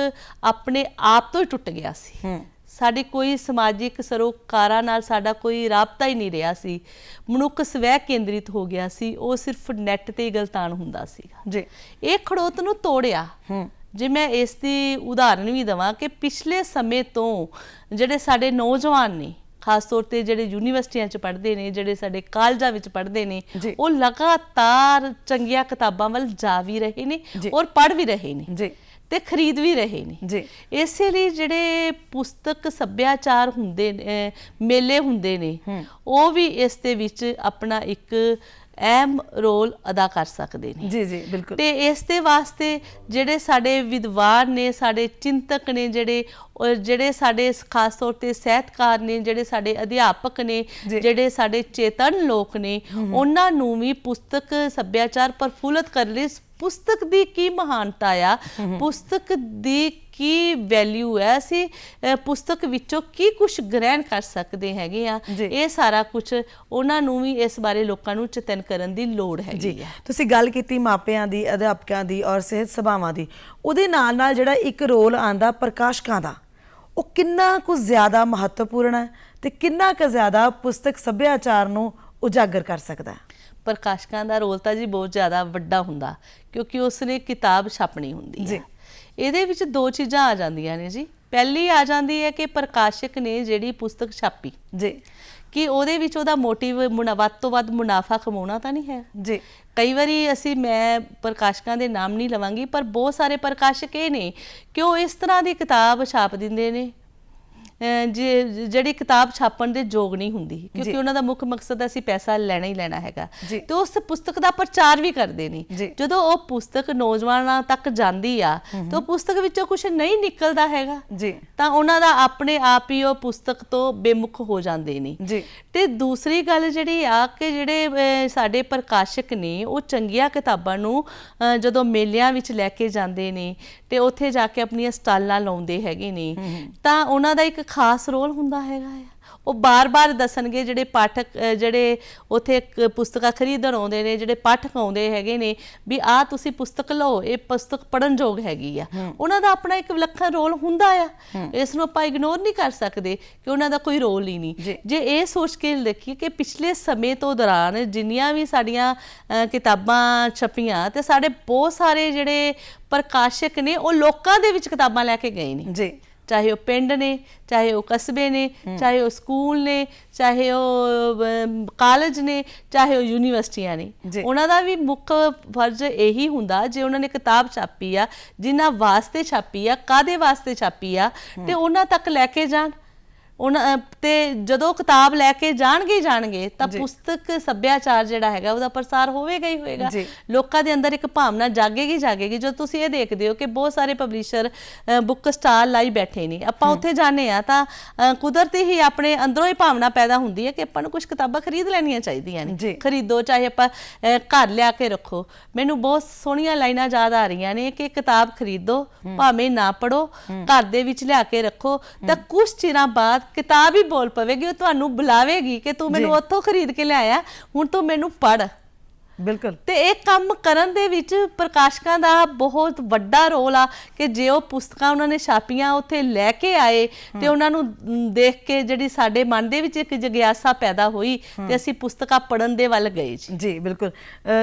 ਆਪਣੇ ਆਪ ਤੋਂ ਹੀ ਟੁੱਟ ਗਿਆ ਸੀ। ਸਾਡੀ ਕੋਈ ਸਮਾਜਿਕ ਸਰੋਕਾਰਾਂ ਨਾਲ ਸਾਡਾ ਕੋਈ ਰਾਬਤਾ ਹੀ ਨਹੀਂ ਰਿਹਾ ਸੀ। ਮਨੁੱਖ ਸਵੈ ਕੇਂਦਰਿਤ ਹੋ ਗਿਆ ਸੀ, ਉਹ ਸਿਰਫ ਨੈੱਟ ਤੇ ਹੀ ਗਲਤਾਨ ਹੁੰਦਾ ਸੀਗਾ ਜੀ। ਇਹ ਖੜੋਤ ਨੂੰ ਤੋੜਿਆ। ਜੇ ਮੈਂ ਇਸ ਦੀ ਉਦਾਹਰਨ ਵੀ ਦੇਵਾਂ ਕਿ ਪਿਛਲੇ ਸਮੇਂ ਤੋਂ ਜਿਹੜੇ ਸਾਡੇ ਨੌਜਵਾਨ ਨੇ, ਖਾਸ ਤੌਰ ਤੇ ਜਿਹੜੇ ਯੂਨੀਵਰਸਿਟੀਆਂ 'ਚ ਪੜ੍ਹਦੇ ਨੇ, ਜਿਹੜੇ ਸਾਡੇ ਕਾਲਜਾਂ ਵਿੱਚ ਪੜ੍ਹਦੇ ਨੇ, ਉਹ ਲਗਾਤਾਰ ਚੰਗੀਆਂ ਕਿਤਾਬਾਂ ਵੱਲ ਜਾ ਵੀ ਰਹੇ ਨੇ ਔਰ ਪੜ੍ਹ ਵੀ ਰਹੇ ਨੇ ਤੇ ਖਰੀਦ ਵੀ ਰਹੇ ਨੇ ਜੀ। ਇਸੇ ਲਈ ਜਿਹੜੇ ਪੁਸਤਕ ਸੱਭਿਆਚਾਰ ਹੁੰਦੇ ਨੇ, ਮੇਲੇ ਹੁੰਦੇ ਨੇ, ਉਹ ਵੀ ਇਸ ਦੇ ਵਿੱਚ ਆਪਣਾ ਇੱਕ ਅਹਿਮ ਰੋਲ ਅਦਾ ਕਰ ਸਕਦੇ ਨੇ ਜੀ। ਜੀ ਬਿਲਕੁਲ। ਤੇ ਇਸ ਦੇ ਵਾਸਤੇ ਜਿਹੜੇ ਸਾਡੇ ਵਿਦਵਾਨ ਨੇ, ਸਾਡੇ ਚਿੰਤਕ ਨੇ, ਜਿਹੜੇ ਸਾਡੇ ਖਾਸ ਤੌਰ ਤੇ ਸਾਹਿਤਕਾਰ ਨੇ, ਜਿਹੜੇ ਸਾਡੇ ਅਧਿਆਪਕ ਨੇ, ਜਿਹੜੇ ਸਾਡੇ ਚੇਤਨ ਲੋਕ ਨੇ, ਉਹਨਾਂ ਨੂੰ ਵੀ ਪੁਸਤਕ ਸੱਭਿਆਚਾਰ ਪ੍ਰਫੁੱਲਤ ਕਰਨ ਲਈ ਪੁਸਤਕ ਦੀ ਕੀ ਮਹਾਨਤਾ ਆ, ਪੁਸਤਕ ਦੀ ਕੀ ਵੈਲਿਊ ਹੈ, ਅਸੀਂ ਪੁਸਤਕ ਵਿੱਚੋਂ ਕੀ ਕੁਛ ਗ੍ਰਹਿਣ ਕਰ ਸਕਦੇ ਹੈਗੇ ਆ, ਇਹ ਸਾਰਾ ਕੁਛ ਉਹਨਾਂ ਨੂੰ ਵੀ ਇਸ ਬਾਰੇ ਲੋਕਾਂ ਨੂੰ ਚੇਤਨ ਕਰਨ ਦੀ ਲੋੜ ਹੈਗੀ ਆ। ਤੁਸੀਂ ਗੱਲ ਕੀਤੀ ਮਾਪਿਆਂ ਦੀ, ਅਧਿਆਪਕਾਂ ਦੀ ਔਰ ਸਿਹਤ ਸਭਾਵਾਂ ਦੀ, ਉਹਦੇ ਨਾਲ ਨਾਲ ਜਿਹੜਾ ਇੱਕ ਰੋਲ ਆਂਦਾ ਪ੍ਰਕਾਸ਼ਕਾਂ ਦਾ, ਉਹ ਕਿੰਨਾ ਕੁ ਜ਼ਿਆਦਾ ਮਹੱਤਵਪੂਰਨ ਹੈ ਤੇ ਕਿੰਨਾ ਕੁ ਜ਼ਿਆਦਾ ਪੁਸਤਕ ਸੱਭਿਆਚਾਰ ਨੂੰ ਉਜਾਗਰ ਕਰ ਸਕਦਾ ਹੈ? ਪ੍ਰਕਾਸ਼ਕਾਂ ਦਾ ਰੋਲ ਤਾਂ ਜੀ ਬਹੁਤ ਜ਼ਿਆਦਾ ਵੱਡਾ ਹੁੰਦਾ, ਕਿਉਂਕਿ ਉਸਨੇ ਕਿਤਾਬ ਛਾਪਣੀ ਹੁੰਦੀ ਹੈ। ਇਹਦੇ ਵਿੱਚ ਦੋ ਚੀਜ਼ਾਂ ਆ ਜਾਂਦੀਆਂ ਨੇ ਜੀ। ਪਹਿਲੀ ਆ ਜਾਂਦੀ ਹੈ ਕਿ ਪ੍ਰਕਾਸ਼ਕ ਨੇ ਜਿਹੜੀ ਪੁਸਤਕ ਛਾਪੀ ਜੀ, ਕਿ ਉਹਦੇ ਵਿੱਚ ਉਹਦਾ ਮੋਟਿਵ ਵੱਧ ਤੋਂ ਵੱਧ ਮੁਨਾਫਾ ਕਮਾਉਣਾ ਤਾਂ ਨਹੀਂ ਹੈ ਜੀ। ਕਈ ਵਾਰੀ ਮੈਂ ਪ੍ਰਕਾਸ਼ਕਾਂ ਦੇ ਨਾਮ ਨਹੀਂ ਲਵਾਂਗੀ, ਪਰ ਬਹੁਤ ਸਾਰੇ ਪ੍ਰਕਾਸ਼ਕ ਇਹ ਨੇ ਕਿ ਉਹ ਇਸ ਤਰ੍ਹਾਂ ਦੀ ਕਿਤਾਬ ਛਾਪ ਦਿੰਦੇ ਨੇ ਜਿਹੜੀ ਕਿਤਾਬ ਛਾਪਣ ਦੇ ਯੋਗ ਨਹੀਂ ਹੁੰਦੀ, ਕਿਉਂਕਿ ਉਹਨਾਂ ਦਾ ਮੁੱਖ ਮਕਸਦ ਅਸੀਂ ਪੈਸਾ ਲੈਣਾ ਹੀ ਲੈਣਾ ਹੈਗਾ, ਤੇ ਉਸ ਪੁਸਤਕ ਦਾ ਪ੍ਰਚਾਰ ਵੀ ਕਰਦੇ ਨੇ। ਜਦੋਂ ਉਹ ਪੁਸਤਕ ਨੌਜਵਾਨਾਂ ਤੱਕ ਜਾਂਦੀ ਆ ਤਾਂ ਉਹ ਪੁਸਤਕ ਵਿੱਚੋਂ ਕੁਝ ਨਹੀਂ ਨਿਕਲਦਾ ਹੈਗਾ, ਤਾਂ ਉਹਨਾਂ ਦਾ ਆਪਣੇ ਆਪ ਹੀ ਉਹ ਪੁਸਤਕ ਤੋਂ ਬੇਮੁਖ ਹੋ ਜਾਂਦੇ ਨੇ। ਤੇ ਦੂਸਰੀ ਗੱਲ ਜਿਹੜੀ ਆ ਕਿ ਜਿਹੜੇ ਸਾਡੇ ਪ੍ਰਕਾਸ਼ਕ ਨੇ ਉਹ ਚੰਗੀਆਂ ਕਿਤਾਬਾਂ ਨੂੰ ਜਦੋਂ ਮੇਲਿਆਂ ਵਿੱਚ ਲੈ ਕੇ ਜਾਂਦੇ ਨੇ ਤੇ ਉੱਥੇ ਜਾ ਕੇ ਆਪਣੀਆਂ ਸਟਾਲਾਂ ਲਾਉਂਦੇ ਹੈਗੇ ਨੇ, ਤਾਂ ਉਹਨਾਂ ਦਾ ਇੱਕ ਖਾਸ ਰੋਲ ਹੁੰਦਾ ਹੈਗਾ ਆ। ਉਹ ਬਾਰ-ਬਾਰ ਦੱਸਣਗੇ, ਜਿਹੜੇ ਪਾਠਕ ਜਿਹੜੇ ਉੱਥੇ ਪੁਸਤਕਾਂ ਖਰੀਦਣ ਆਉਂਦੇ ਨੇ, ਜਿਹੜੇ ਪਾਠਕ ਆਉਂਦੇ ਹੈਗੇ ਨੇ ਵੀ ਆਹ ਤੁਸੀਂ ਪੁਸਤਕ ਲਓ, ਇਹ ਪੁਸਤਕ ਪੜ੍ਹਨ ਯੋਗ ਹੈਗੀ ਆ। ਉਹਨਾਂ ਦਾ ਆਪਣਾ ਇੱਕ ਵਿਲੱਖਣ ਰੋਲ ਹੁੰਦਾ ਆ, ਇਸ ਨੂੰ ਆਪਾਂ ਇਗਨੋਰ ਨਹੀਂ ਕਰ ਸਕਦੇ ਕਿ ਉਹਨਾਂ ਦਾ ਕੋਈ ਰੋਲ ਹੀ ਨਹੀਂ। ਜੇ ਇਹ ਸੋਚ ਕੇ ਦੇਖੀਏ ਕਿ ਪਿਛਲੇ ਸਮੇਂ ਤੋਂ ਦੌਰਾਨ ਜਿੰਨੀਆਂ ਵੀ ਸਾਡੀਆਂ ਕਿਤਾਬਾਂ ਛਪੀਆਂ ਤੇ ਸਾਡੇ ਬਹੁਤ ਸਾਰੇ ਜਿਹੜੇ ਪ੍ਰਕਾਸ਼ਕ ਨੇ ਉਹ ਲੋਕਾਂ ਦੇ ਵਿੱਚ ਕਿਤਾਬਾਂ ਲੈ ਕੇ ਗਏ ਨੇ, ਚਾਹੇ ਉਹ ਪਿੰਡ ਨੇ, ਚਾਹੇ ਉਹ ਕਸਬੇ ਨੇ, ਚਾਹੇ ਉਹ ਸਕੂਲ ਨੇ, ਚਾਹੇ ਉਹ ਕਾਲਜ ਨੇ, ਚਾਹੇ ਉਹ ਯੂਨੀਵਰਸਿਟੀਆਂ ਨੇ। ਉਹਨਾਂ ਦਾ ਵੀ ਮੁੱਖ ਫਰਜ਼ ਇਹੀ ਹੁੰਦਾ, ਜੇ ਉਹਨਾਂ ਨੇ ਕਿਤਾਬ ਛਾਪੀ ਆ, ਜਿਨ੍ਹਾਂ ਵਾਸਤੇ ਛਾਪੀ ਆ, ਕਾਹਦੇ ਵਾਸਤੇ ਛਾਪੀ ਆ, ਤੇ ਉਹਨਾਂ ਤੱਕ ਲੈ ਕੇ ਜਾਣ। ਤੇ ਜਦੋਂ ਕਿਤਾਬ ਲੈ ਕੇ ਜਾਣਗੇ ਤਾਂ ਪੁਸਤਕ ਸੱਭਿਆਚਾਰ ਜਿਹੜਾ ਹੈਗਾ ਉਹਦਾ ਪ੍ਰਸਾਰ ਹੋਵੇਗਾ ਹੀ ਹੋਵੇਗਾ, ਲੋਕਾਂ ਦੇ ਅੰਦਰ ਇੱਕ ਭਾਵਨਾ ਜਾਗੇਗੀ। ਜਦੋਂ ਤੁਸੀਂ ਇਹ ਦੇਖਦੇ ਹੋ ਕਿ ਬਹੁਤ ਸਾਰੇ ਪਬਲਿਸ਼ਰ ਬੁੱਕ ਸਟਾਲ ਲਾਈ ਬੈਠੇ ਨੇ, ਆਪਾਂ ਉੱਥੇ ਜਾਂਦੇ ਆ ਤਾਂ ਕੁਦਰਤੀ ਹੀ ਆਪਣੇ ਅੰਦਰੋਂ ਹੀ ਭਾਵਨਾ ਪੈਦਾ ਹੁੰਦੀ ਹੈ ਕਿ ਆਪਾਂ ਨੂੰ ਕੁਝ ਕਿਤਾਬਾਂ ਖਰੀਦ ਲੈਣੀਆਂ ਚਾਹੀਦੀਆਂ ਨੇ। ਖਰੀਦੋ, ਚਾਹੇ ਆਪਾਂ ਘਰ ਲਿਆ ਕੇ ਰੱਖੋ। ਮੈਨੂੰ ਬਹੁਤ ਸੋਹਣੀਆਂ ਲਾਈਨਾਂ ਯਾਦ ਆ ਰਹੀਆਂ ਨੇ ਕਿ ਕਿਤਾਬ ਖਰੀਦੋ, ਭਾਵੇਂ ਨਾ ਪੜ੍ਹੋ, ਘਰ ਦੇ ਵਿੱਚ ਲਿਆ ਕੇ ਰੱਖੋ, ਤਾਂ ਕੁਝ ਚਿਰਾਂ ਬਾਅਦ ਕਿਤਾਬ ਹੀ ਬੋਲ ਪਵੇਗੀ, ਉਹ ਤੁਹਾਨੂੰ ਬੁਲਾਵੇਗੀ ਕਿ ਤੂੰ ਮੈਨੂੰ ਉੱਥੋਂ ਖਰੀਦ ਕੇ ਲਿਆਇਆ, ਹੁਣ ਤੂੰ ਮੈਨੂੰ ਪੜ੍ਹ। ਬਿਲਕੁਲ। ਤੇ ਇਹ ਕੰਮ ਕਰਨ ਦੇ ਵਿੱਚ ਪ੍ਰਕਾਸ਼ਕਾਂ ਦਾ ਬਹੁਤ ਵੱਡਾ ਰੋਲ ਆ ਕਿ ਜੇ ਉਹ ਪੁਸਤਕਾਂ ਉਹਨਾਂ ਨੇ ਛਾਪੀਆਂ ਉੱਥੇ ਲੈ ਕੇ ਆਏ ਤੇ ਉਹਨਾਂ ਨੂੰ ਦੇਖ ਕੇ ਜਿਹੜੀ ਸਾਡੇ ਮਨ ਦੇ ਵਿੱਚ ਇੱਕ ਜਿਗਿਆਸਾ ਪੈਦਾ ਹੋਈ ਤੇ ਅਸੀਂ ਪੁਸਤਕਾਂ ਪੜ੍ਹਨ ਦੇ ਵੱਲ ਗਏ ਜੀ। ਬਿਲਕੁਲ।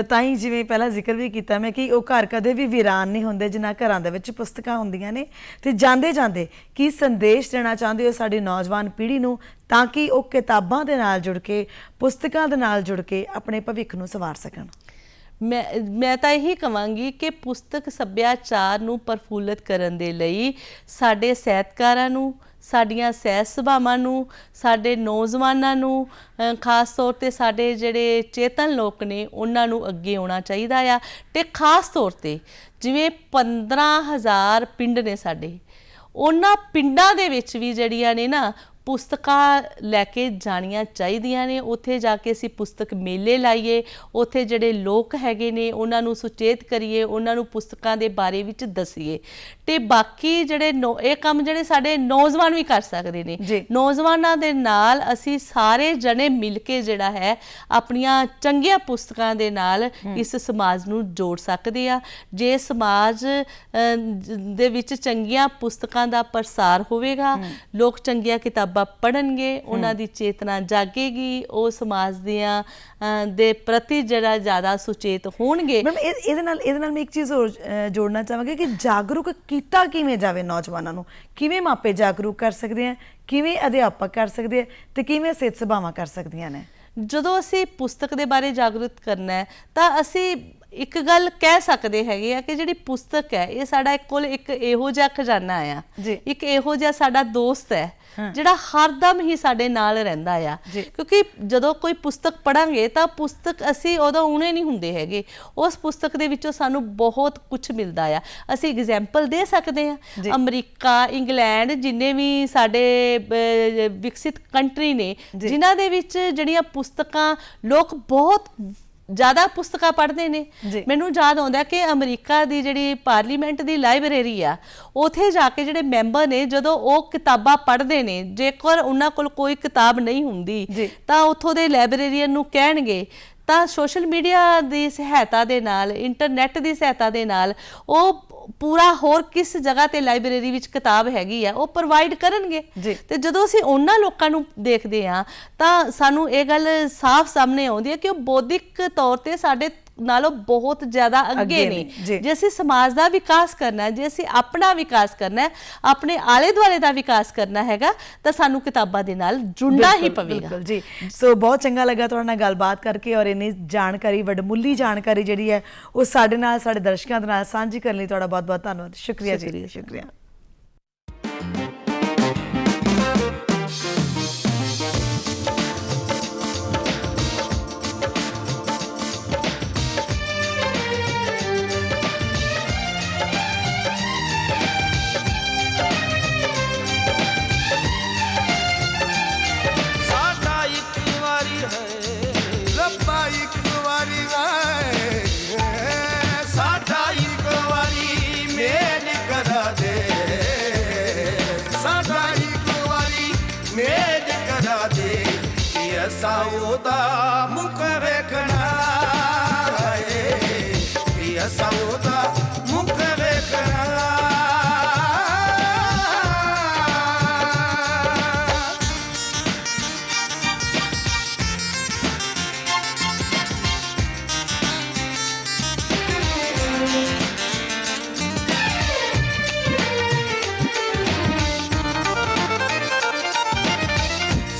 ਤਾਂ ਹੀ ਜਿਵੇਂ ਪਹਿਲਾਂ ਜ਼ਿਕਰ ਵੀ ਕੀਤਾ ਮੈਂ ਕਿ ਉਹ ਘਰ ਕਦੇ ਵੀ ਵੀਰਾਨ ਨਹੀਂ ਹੁੰਦੇ ਜਿਨ੍ਹਾਂ ਘਰਾਂ ਦੇ ਵਿੱਚ ਪੁਸਤਕਾਂ ਹੁੰਦੀਆਂ ਨੇ। ਤੇ ਜਾਂਦੇ ਕੀ ਸੰਦੇਸ਼ ਦੇਣਾ ਚਾਹੁੰਦੇ ਹੋ ਸਾਡੀ ਨੌਜਵਾਨ ਪੀੜ੍ਹੀ ਨੂੰ, ਤਾਂ ਕਿ ਉਹ ਕਿਤਾਬਾਂ ਦੇ ਨਾਲ ਜੁੜ ਕੇ, ਪੁਸਤਕਾਂ ਦੇ ਨਾਲ ਜੁੜ ਕੇ ਆਪਣੇ ਭਵਿੱਖ ਨੂੰ ਸੰਵਾਰ ਸਕਣ? ਮੈਂ ਤਾਂ ਇਹੀ ਕਹਾਂਗੀ ਕਿ ਪੁਸਤਕ ਸੱਭਿਆਚਾਰ ਨੂੰ ਪ੍ਰਫੁੱਲਤ ਕਰਨ ਦੇ ਲਈ ਸਾਡੇ ਸਾਹਿਤਕਾਰਾਂ ਨੂੰ, ਸਾਡੀਆਂ ਸਹਿਜ ਸਭਾਵਾਂ ਨੂੰ, ਸਾਡੇ ਨੌਜਵਾਨਾਂ ਨੂੰ, ਖਾਸ ਤੌਰ 'ਤੇ ਸਾਡੇ ਜਿਹੜੇ ਚੇਤਨ ਲੋਕ ਨੇ ਉਹਨਾਂ ਨੂੰ ਅੱਗੇ ਆਉਣਾ ਚਾਹੀਦਾ ਆ। ਅਤੇ ਖਾਸ ਤੌਰ 'ਤੇ ਜਿਵੇਂ 15,000 ਪਿੰਡ ਨੇ ਸਾਡੇ, ਉਹਨਾਂ ਪਿੰਡਾਂ ਦੇ ਵਿੱਚ ਵੀ ਜਿਹੜੀਆਂ ਨੇ ਨਾ ਪੁਸਤਕਾਂ ਲੈ ਕੇ ਜਾਣੀਆਂ ਚਾਹੀਦੀਆਂ ਨੇ। ਉੱਥੇ ਜਾ ਕੇ ਅਸੀਂ ਪੁਸਤਕ ਮੇਲੇ ਲਾਈਏ, ਉੱਥੇ ਜਿਹੜੇ ਲੋਕ ਹੈਗੇ ਨੇ ਉਹਨਾਂ ਨੂੰ ਸੁਚੇਤ ਕਰੀਏ, ਉਹਨਾਂ ਨੂੰ ਪੁਸਤਕਾਂ ਦੇ ਬਾਰੇ ਵਿੱਚ ਦੱਸੀਏ। ਤੇ ਬਾਕੀ ਜਿਹੜੇ ਇਹ ਕੰਮ ਜਿਹੜੇ ਸਾਡੇ ਨੌਜਵਾਨ ਵੀ ਕਰ ਸਕਦੇ ਨੇ, ਨੌਜਵਾਨਾਂ ਦੇ ਨਾਲ ਅਸੀਂ ਸਾਰੇ ਜਣੇ ਮਿਲ ਕੇ ਜਿਹੜਾ ਹੈ ਆਪਣੀਆਂ ਚੰਗੀਆਂ ਪੁਸਤਕਾਂ ਦੇ ਨਾਲ ਇਸ ਸਮਾਜ ਨੂੰ ਜੋੜ ਸਕਦੇ ਆ। ਜੇ ਸਮਾਜ ਦੇ ਵਿੱਚ ਚੰਗੀਆਂ ਪੁਸਤਕਾਂ ਦਾ ਪ੍ਰਸਾਰ ਹੋਵੇਗਾ, ਲੋਕ ਚੰਗੀਆਂ ਕਿਤਾਬਾਂ ਪੜ੍ਹਨਗੇ, ਉਹਨਾਂ ਦੀ ਚੇਤਨਾ ਜਾਗੇਗੀ, ਉਹ ਸਮਾਜ ਦੀਆਂ ਦੇ ਪ੍ਰਤੀ ਜਿਹੜਾ ਜ਼ਿਆਦਾ ਸੁਚੇਤ ਹੋਣਗੇ। ਮੈਮ ਇਹਦੇ ਨਾਲ ਮੈਂ ਇੱਕ ਚੀਜ਼ ਹੋਰ ਜੋੜਨਾ ਚਾਹਾਂਗੀ ਕਿ ਜਾਗਰੂਕ ਕੀਤਾ ਕਿਵੇਂ ਜਾਵੇ ਨੌਜਵਾਨਾਂ ਨੂੰ, ਕਿਵੇਂ ਮਾਪੇ ਜਾਗਰੂਕ ਕਰ ਸਕਦੇ ਆ, ਕਿਵੇਂ ਅਧਿਆਪਕ ਕਰ ਸਕਦੇ ਆ, ਤੇ ਕਿਵੇਂ ਸਿਹਤ ਸਭਾਵਾਂ ਕਰ ਸਕਦੀਆਂ ਨੇ? ਜਦੋਂ ਅਸੀਂ ਪੁਸਤਕ ਦੇ ਬਾਰੇ ਜਾਗਰੂਕ ਕਰਨਾ ਹੈ ਤਾਂ ਅਸੀਂ ਇੱਕ ਗੱਲ ਕਹਿ ਸਕਦੇ ਹੈਗੇ ਆ ਕਿ ਜਿਹੜੀ ਪੁਸਤਕ ਹੈ ਇਹ ਸਾਡਾ ਕੋਲ ਇੱਕ ਇਹੋ ਜਿਹਾ ਖਜ਼ਾਨਾ ਆ, ਇੱਕ ਇਹੋ ਜਿਹਾ ਸਾਡਾ ਦੋਸਤ ਹੈ ਜਿਹੜਾ ਹਰਦਮ ਹੀ ਸਾਡੇ ਨਾਲ ਰਹਿੰਦਾ ਆ। ਕਿਉਂਕਿ ਜਦੋਂ ਕੋਈ ਪੁਸਤਕ ਪੜ੍ਹਾਂਗੇ ਤਾਂ ਪੁਸਤਕ ਅਸੀਂ ਉਦੋਂ ਉਣੇ ਨਹੀਂ ਹੁੰਦੇ ਹੈਗੇ, ਉਸ ਪੁਸਤਕ ਦੇ ਵਿੱਚੋਂ ਸਾਨੂੰ ਬਹੁਤ ਕੁਝ ਮਿਲਦਾ ਆ। ਅਸੀਂ ਐਗਜ਼ਾਮਪਲ ਦੇ ਸਕਦੇ ਹਾਂ, ਅਮਰੀਕਾ, ਇੰਗਲੈਂਡ, ਜਿੰਨੇ ਵੀ ਸਾਡੇ ਵਿਕਸਿਤ ਕੰਟਰੀ ਨੇ ਜਿਨ੍ਹਾਂ ਦੇ ਵਿੱਚ ਜਿਹੜੀਆਂ ਪੁਸਤਕਾਂ ਲੋਕ ਬਹੁਤ ਜ਼ਿਆਦਾ ਪੁਸਤਕਾਂ ਪੜ੍ਹਦੇ ਨੇ। ਮੈਨੂੰ ਯਾਦ ਆਉਂਦਾ ਕਿ ਅਮਰੀਕਾ ਦੀ ਜਿਹੜੀ ਪਾਰਲੀਮੈਂਟ ਦੀ ਲਾਇਬ੍ਰੇਰੀ ਆ, ਉੱਥੇ ਜਾ ਕੇ ਜਿਹੜੇ ਮੈਂਬਰ ਨੇ ਜਦੋਂ ਉਹ ਕਿਤਾਬਾਂ ਪੜ੍ਹਦੇ ਨੇ, ਜੇਕਰ ਉਹਨਾਂ ਕੋਲ ਕੋਈ ਕਿਤਾਬ ਨਹੀਂ ਹੁੰਦੀ ਤਾਂ ਉੱਥੋਂ ਦੇ ਲਾਇਬ੍ਰੇਰੀਅਨ ਨੂੰ ਕਹਿਣਗੇ, ਤਾਂ ਸੋਸ਼ਲ ਮੀਡੀਆ ਦੀ ਸਹਾਇਤਾ ਦੇ ਨਾਲ, ਇੰਟਰਨੈਟ ਦੀ ਸਹਾਇਤਾ ਦੇ ਨਾਲ ਉਹ ਪੂਰਾ ਹੋਰ ਕਿਸ ਜਗ੍ਹਾ ਤੇ ਲਾਇਬ੍ਰੇਰੀ ਵਿੱਚ ਕਿਤਾਬ ਹੈਗੀ ਆ ਉਹ ਪ੍ਰੋਵਾਈਡ ਕਰਨਗੇ। ਤੇ ਜਦੋਂ ਅਸੀਂ ਉਹਨਾਂ ਲੋਕਾਂ ਨੂੰ ਦੇਖਦੇ ਹਾਂ ਤਾਂ ਸਾਨੂੰ ਇਹ ਗੱਲ ਸਾਫ਼ ਸਾਹਮਣੇ ਆਉਂਦੀ ਹੈ ਕਿ ਉਹ ਬੌਧਿਕ ਤੌਰ ਤੇ ਸਾਡੇ ਨਾਲੋਂ ਬਹੁਤ ਜ਼ਿਆਦਾ ਅੱਗੇ ਨੇ। ਜੇ ਅਸੀਂ ਸਮਾਜ ਦਾ ਵਿਕਾਸ ਕਰਨਾ ਹੈ, ਜੇ ਅਸੀਂ ਆਪਣਾ ਵਿਕਾਸ ਕਰਨਾ ਹੈ, ਆਪਣੇ ਆਲੇ ਦੁਆਲੇ ਦਾ ਵਿਕਾਸ ਕਰਨਾ ਹੈਗਾ, ਤਾਂ ਸਾਨੂੰ ਕਿਤਾਬਾਂ ਦੇ ਨਾਲ ਜੁੜਨਾ ਹੀ ਪਵੇਗਾ। ਬਿਲਕੁਲ ਜੀ। ਸੋ ਬਹੁਤ ਚੰਗਾ ਲੱਗਾ ਤੁਹਾਡੇ ਨਾਲ ਗੱਲਬਾਤ ਕਰਕੇ, ਔਰ ਇੰਨੀ ਜਾਣਕਾਰੀ, ਵੱਡਮੁੱਲੀ ਜਾਣਕਾਰੀ ਜਿਹੜੀ ਹੈ ਉਹ ਸਾਡੇ ਨਾਲ, ਸਾਡੇ ਦਰਸ਼ਕਾਂ ਦੇ ਨਾਲ ਸਾਂਝੀ ਕਰਨ ਲਈ ਤੁਹਾਡਾ ਬਹੁਤ ਬਹੁਤ ਧੰਨਵਾਦ। ਸ਼ੁਕਰੀਆ ਜੀ, ਸ਼ੁਕਰੀਆ। ਸਾਉਦਾ ਮੁਖ ਵੇਖਣਾ ਹੈ, ਸਾਉਦਾ ਮੁਖ ਵੇਖਣਾ।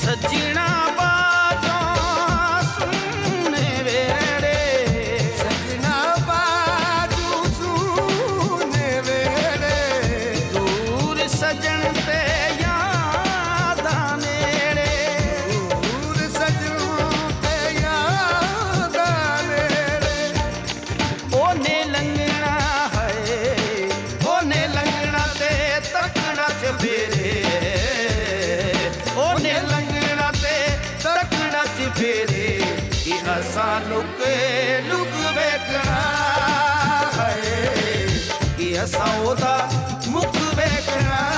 ਸੱਜਣਾ ਲੁਕ ਵੇਖਣਾ ਹੈ, ਕਿ ਅਸਾਂ ਉਹਦਾ ਮੁਖ ਵੇਖਣਾ।